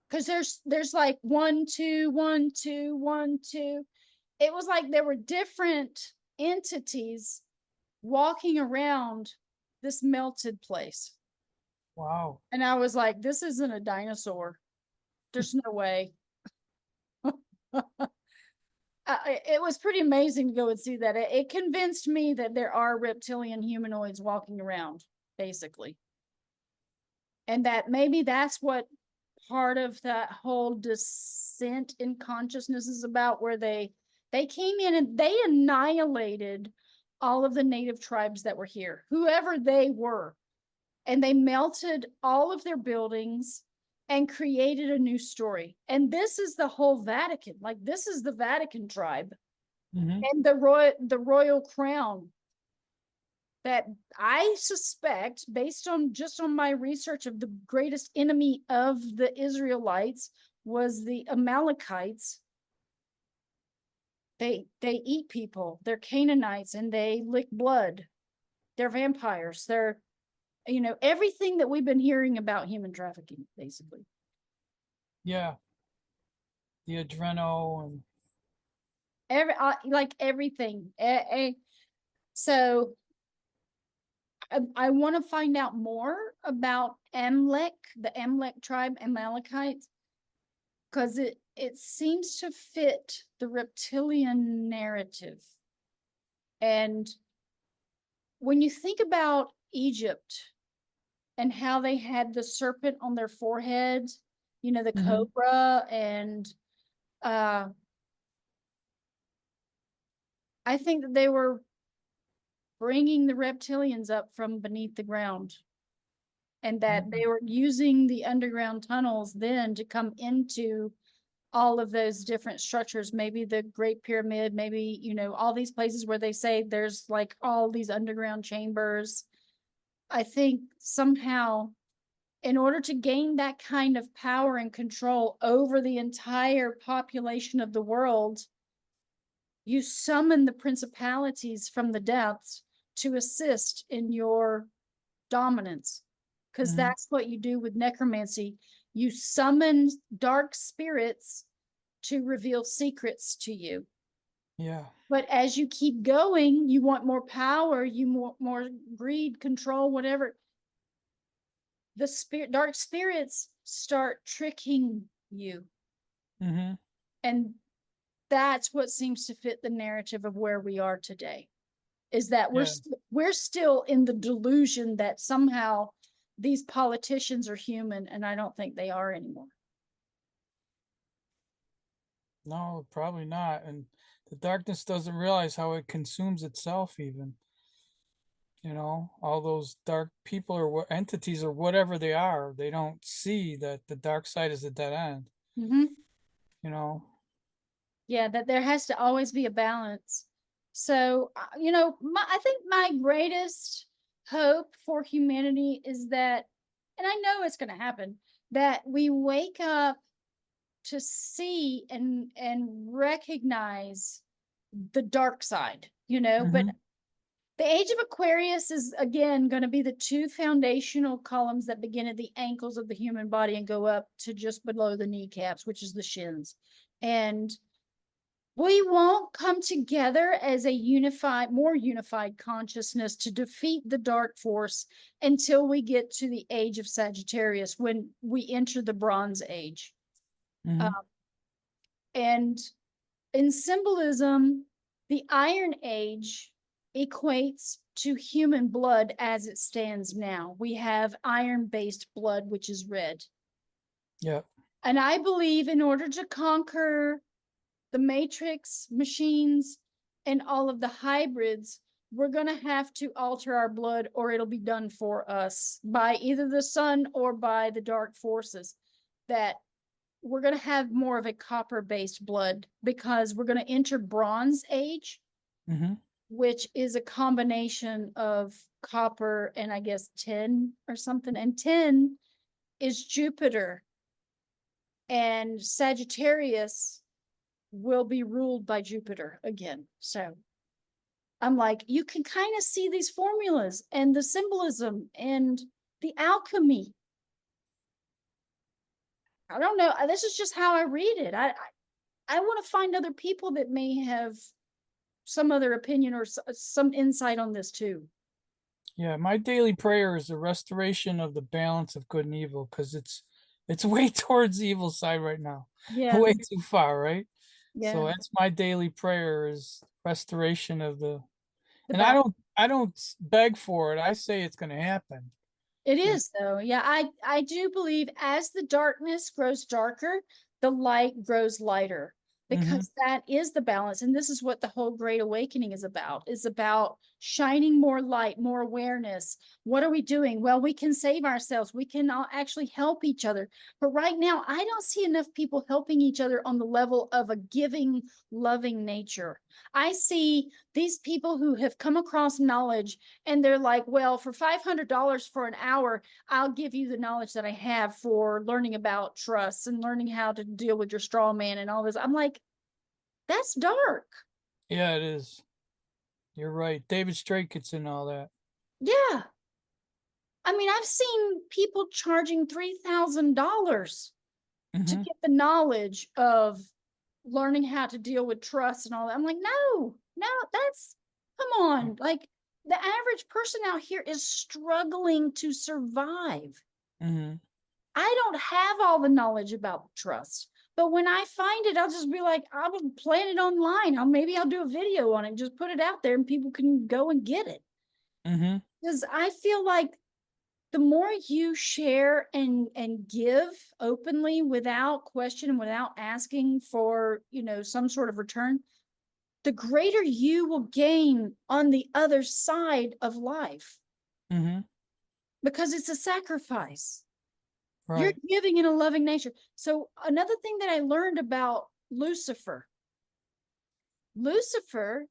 Because there's like 1, 2, 1, 2, 1, 2. It was like there were different entities walking around this melted place.
Wow.
And I was like, this isn't a dinosaur. There's no way. It was pretty amazing to go and see that. It convinced me that there are reptilian humanoids walking around, basically. And that maybe that's what part of that whole descent in consciousness is about, where they came in and they annihilated all of the native tribes that were here, whoever they were. And they melted all of their buildings and created a new story. And this is the whole Vatican. Like this is the Vatican tribe
Hmm.
and the royal crown that I suspect, based on just on my research of the greatest enemy of the Israelites was the Amalekites. They eat people. They're Canaanites and they lick blood. They're vampires. They're everything that we've been hearing about human trafficking, basically.
Yeah. The adreno and
Like everything. So I want to find out more about Amalek, the Amalek tribe, Amalekites, because it seems to fit the reptilian narrative. And when you think about Egypt and how they had the serpent on their forehead, the
Mhm.
cobra, and I think that they were bringing the reptilians up from beneath the ground, and that they were using the underground tunnels then to come into all of those different structures, maybe the Great Pyramid, maybe, all these places where they say there's like all these underground chambers. I think somehow, in order to gain that kind of power and control over the entire population of the world, You summon the principalities from the depths to assist in your dominance, because
Mhm.
that's what you do with necromancy. You summon dark spirits to reveal secrets to you.
Yeah.
But as you keep going, you want more power, you want more greed, control, whatever. The dark spirits start tricking you.
Mm-hmm.
And that's what seems to fit the narrative of where we are today, is that
Yeah.
we're still in the delusion that somehow these politicians are human, and I don't think they are anymore.
No, probably not. And the darkness doesn't realize how it consumes itself even. You know, all those dark people or entities or whatever they are, they don't see that the dark side is a dead end.
Mm-hmm.
You know.
Yeah, that there has to always be a balance. So, I think my greatest hope for humanity is that, and I know it's going to happen, that we wake up to see and recognize the dark side, but
Mm-hmm.
the age of Aquarius is again going to be the two foundational columns that begin at the ankles of the human body and go up to just below the kneecaps, which is the shins. And we won't come together as a more unified consciousness to defeat the dark force until we get to the age of Sagittarius, when we enter the Bronze Age.
Mm-hmm.
And in symbolism, the Iron Age equates to human blood as it stands now. We have iron-based blood, which is red.
Yeah.
And I believe in order to conquer the matrix machines and all of the hybrids, we're going to have to alter our blood, or it'll be done for us by either the sun or by the dark forces. That we're going to have more of a copper-based blood, because we're going to enter Bronze Age,
Mm-hmm.
which is a combination of copper and I guess tin or something. And tin is Jupiter, and Sagittarius will be ruled by Jupiter again. So I'm like, you can kind of see these formulas and the symbolism and the alchemy. I don't know. This is just how I read it. I want to find other people that may have some other opinion or some insight on this too.
Yeah. My daily prayer is the restoration of the balance of good and evil, because it's way towards the evil side right now.
Yeah.
Way too far, right? So
Yeah.
that's my daily prayer, is restoration of the,
The
and
balance.
I don't beg for it. I say it's going to happen.
It
Yeah.
is though. Yeah, I do believe as the darkness grows darker, the light grows lighter,
Mm-hmm.
because that is the balance. And this is what the whole Great Awakening is about shining more light, more awareness. What are we doing? Well, we can save ourselves. We can all actually help each other. But right now, I don't see enough people helping each other on the level of a giving, loving nature. I see these people who have come across knowledge, and they're like, well, for $500 for an hour, I'll give you the knowledge that I have for learning about trust and learning how to deal with your straw man and all this. I'm like, that's dark.
Yeah, it is. You're right. David Straight gets in all that.
Yeah. I mean, I've seen people charging $3,000 to
Mm-hmm.
get the knowledge of learning how to deal with trust and all that. I'm like, no, come on. Like, the average person out here is struggling to survive.
Mm-hmm.
I don't have all the knowledge about trust, but when I find it, I'll just be like, I'll plan it online. Maybe I'll do a video on it, just put it out there and people can go and get it.
Mm-hmm.
Because I feel like the more you share and give openly without question and without asking for, some sort of return, the greater you will gain on the other side of life,
Mm-hmm.
because it's a sacrifice. You're
Right.
giving in a loving nature. So another thing that I learned about Lucifer,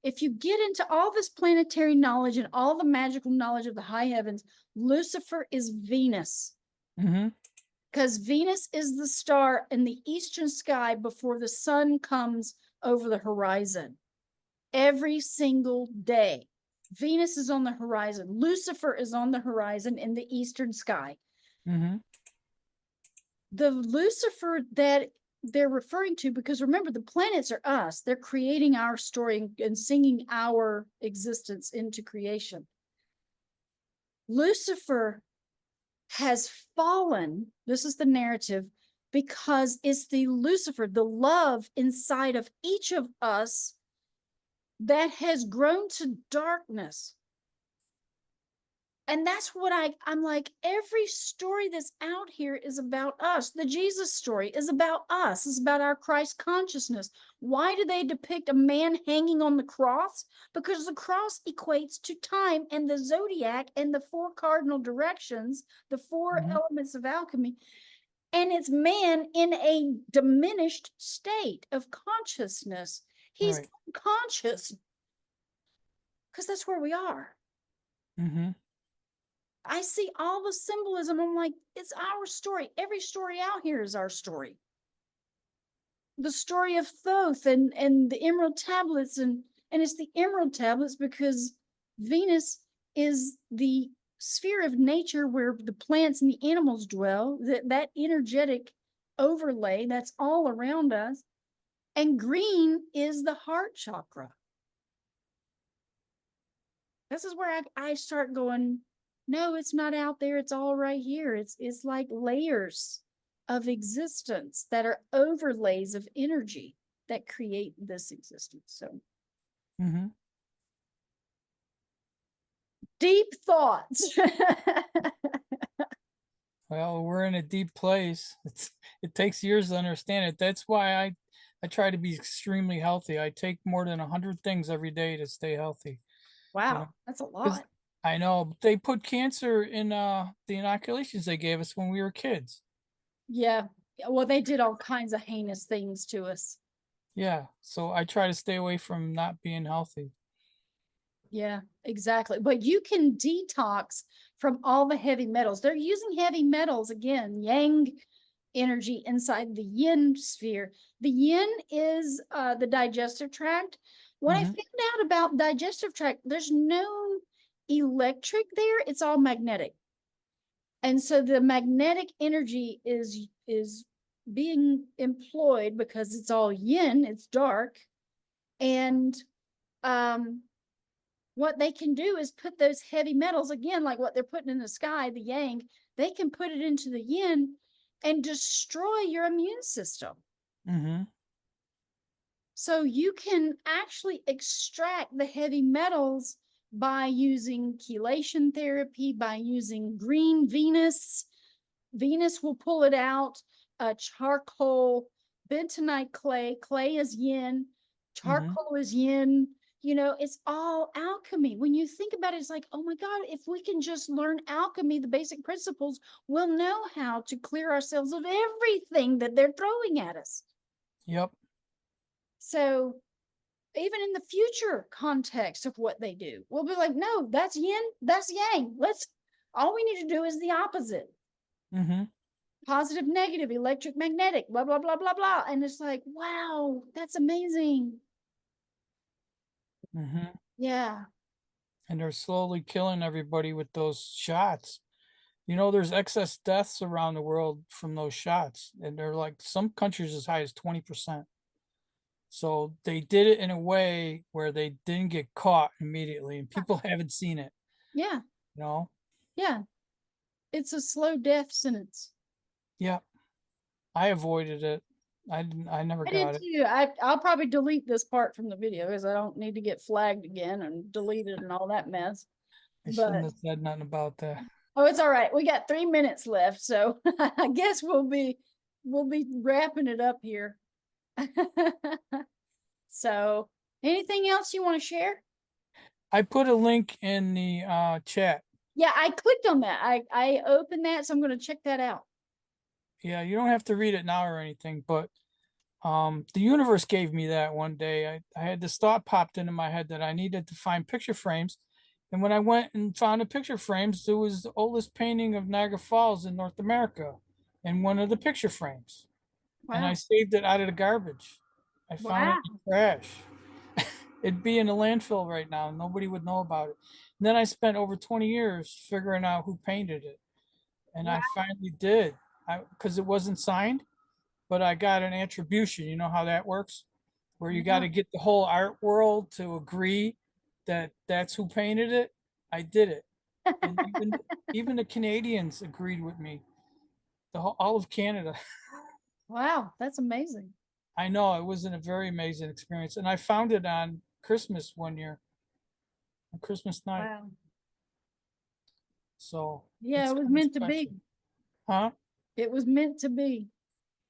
if you get into all this planetary knowledge and all the magical knowledge of the high heavens, Lucifer is Venus,
Mm-hmm.
because Venus is the star in the eastern sky before the sun comes over the horizon. every single day. Venus is on the horizon. Lucifer is on the horizon in the eastern sky.
Mm-hmm.
The Lucifer that they're referring to, because remember, the planets are us. They're creating our story and singing our existence into creation. Lucifer has fallen. This is the narrative, because it's the Lucifer, the love inside of each of us, that has grown to darkness. And that's what I'm like, every story that's out here is about us. The Jesus story is about us. It's about our Christ consciousness. Why do they depict a man hanging on the cross? Because the cross equates to time and the zodiac and the four cardinal directions, the four elements of alchemy. And it's man in a diminished state of consciousness. He's
Right.
conscious, because that's where we are.
Mm-hmm.
I see all the symbolism. I'm like, it's our story. Every story out here is our story. The story of Thoth and the emerald tablets, and it's the emerald tablets because Venus is the sphere of nature where the plants and the animals dwell, that energetic overlay that's all around us. And green is the heart chakra. This is where I start going, no, it's not out there. It's all right here. It's like layers of existence that are overlays of energy that create this existence. So
Mm-hmm.
deep thoughts.
Well, we're in a deep place. It takes years to understand it. That's why I try to be extremely healthy. I take more than 100 things every day to stay healthy.
Wow,
know,
that's a
'Cause
lot.
I know they put cancer in the inoculations they gave us when we were kids.
Yeah. Well, they did all kinds of heinous things to us.
Yeah, so I try to stay away from not being healthy.
Yeah, exactly. But you can detox from all the heavy metals. They're using heavy metals again, yang energy inside the yin sphere. The yin is the digestive tract. What I
Mhm.
found out about digestive tract, there's no electric there, it's all magnetic. And so the magnetic energy is being employed because it's all yin, it's dark. And what they can do is put those heavy metals, again, like what they're putting in the sky, the yang, they can put it into the yin and destroy your immune system.
Mhm.
So you can actually extract the heavy metals by using chelation therapy, by using green Venus. Venus will pull it out. Charcoal, bentonite clay. Clay is yin. Charcoal is yin. You know, it's all alchemy. When you think about it, it's like, oh my God, if we can just learn alchemy, the basic principles, we'll know how to clear ourselves of everything that they're throwing at us.
Yep.
So even in the future context of what they do, we'll be like, no, that's yin, that's yang. All we need to do is the opposite.
Mhm.
Positive, negative, electric, magnetic, blah, blah, blah, blah, blah. And it's like, wow, that's amazing.
Mhm.
Yeah.
And they're slowly killing everybody with those shots. You know, there's excess deaths around the world from those shots, and they're like some countries as high as 20%. So they did it in a way where they didn't get caught immediately, and people haven't seen it.
Yeah.
You know?
Yeah. It's a slow death sentence.
Yeah. I avoided it. I never
I did
got it.
too. I'll probably delete this part from the video because I don't need to get flagged again and deleted and all that mess.
I
But
shouldn't have said nothing about that.
oh, it's all right. We got 3 minutes left, so I guess we'll be wrapping it up here. So, anything else you want to share?
I put a link in the chat.
Yeah, I clicked on that. I opened that, so I'm going to check that out.
Yeah, you don't have to read it now or anything, but the universe gave me that one day. I had this thought popped into my head that I needed to find picture frames. And when I went and found the picture frames, there was the oldest painting of Niagara Falls in North America in one of the picture frames. And I
Wow.
saved it out of the garbage. I found it
Wow.
in the trash. It'd be in a landfill right now. Nobody would know about it. And then I spent over 20 years figuring out who painted it. And I finally did. Because it wasn't signed, but I got an attribution. You know how that works? Where you got to get the whole art world to agree that that's who painted it. I did it. And even the Canadians agreed with me. All of Canada.
Wow, that's amazing.
I know it was a very amazing experience. And I found it on Christmas one year, on Christmas night.
Wow.
So
Yeah,
it's
it was
kinda
meant to be.
special. Huh?
It was meant to be.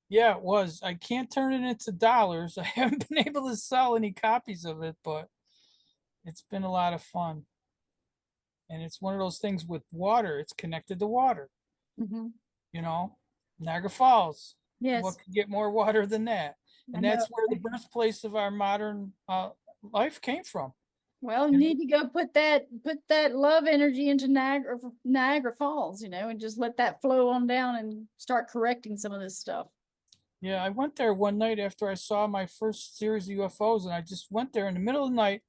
Yeah, it was. I can't turn it into dollars. I haven't been able to sell any copies of it, but it's been a lot of fun. And it's one of those things with water. It's connected to water,
Mhm.
you know, Niagara Falls.
Yes,
What could get more water than that?
I
And
know.
that's where the birthplace of our modern life came from.
Well, you
And
need to go put that love energy into Niagara Falls, and just let that flow on down and start correcting some of this stuff.
yeah, I went there one night after I saw my first series of UFOs, and I just went there in the middle of the night,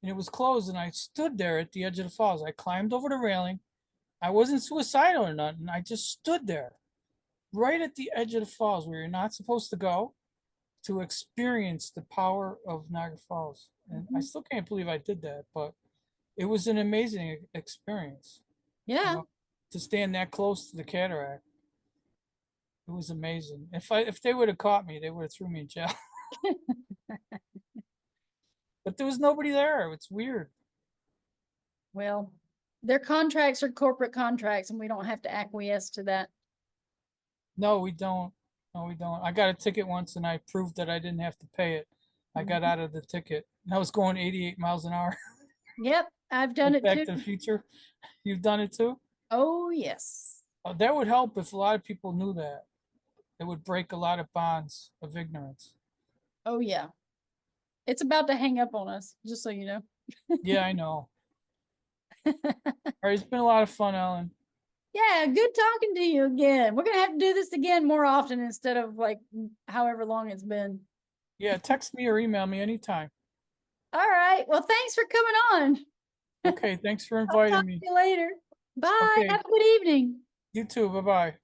and it was closed, and I stood there at the edge of the falls. I climbed over the railing. I wasn't suicidal or nothing. I just stood there, right at the edge of the falls where you're not supposed to go, to experience the power of Niagara Falls. And I still can't believe I did that, but it was an amazing experience,
Yeah.
to stand that close to the cataract. It was amazing. If they would have caught me, they would have threw me in jail. But there was nobody there. It's weird.
Well, their contracts are corporate contracts, and we don't have to acquiesce to that.
No, we don't. No, we don't. I got a ticket once and I proved that I didn't have to pay it. I got out of the ticket. And I was going 88 miles an hour.
Yep, I've done it
Back
too.
to the Future. You've done it too?
Oh, yes.
That would help if a lot of people knew that. It would break a lot of bonds of ignorance.
Oh, yeah. It's about to hang up on us, just so you know.
Yeah, I know. All right, it's been a lot of fun, Ellen.
Yeah, good talking to you again. We're gonna have to do this again more often instead of like however long it's been.
Yeah, text me or email me anytime.
All right. Well, thanks for coming on.
Okay, thanks for
I'll talk
inviting
to
me.
you later. Bye.
Okay.
Have a good evening.
You too. Bye-bye.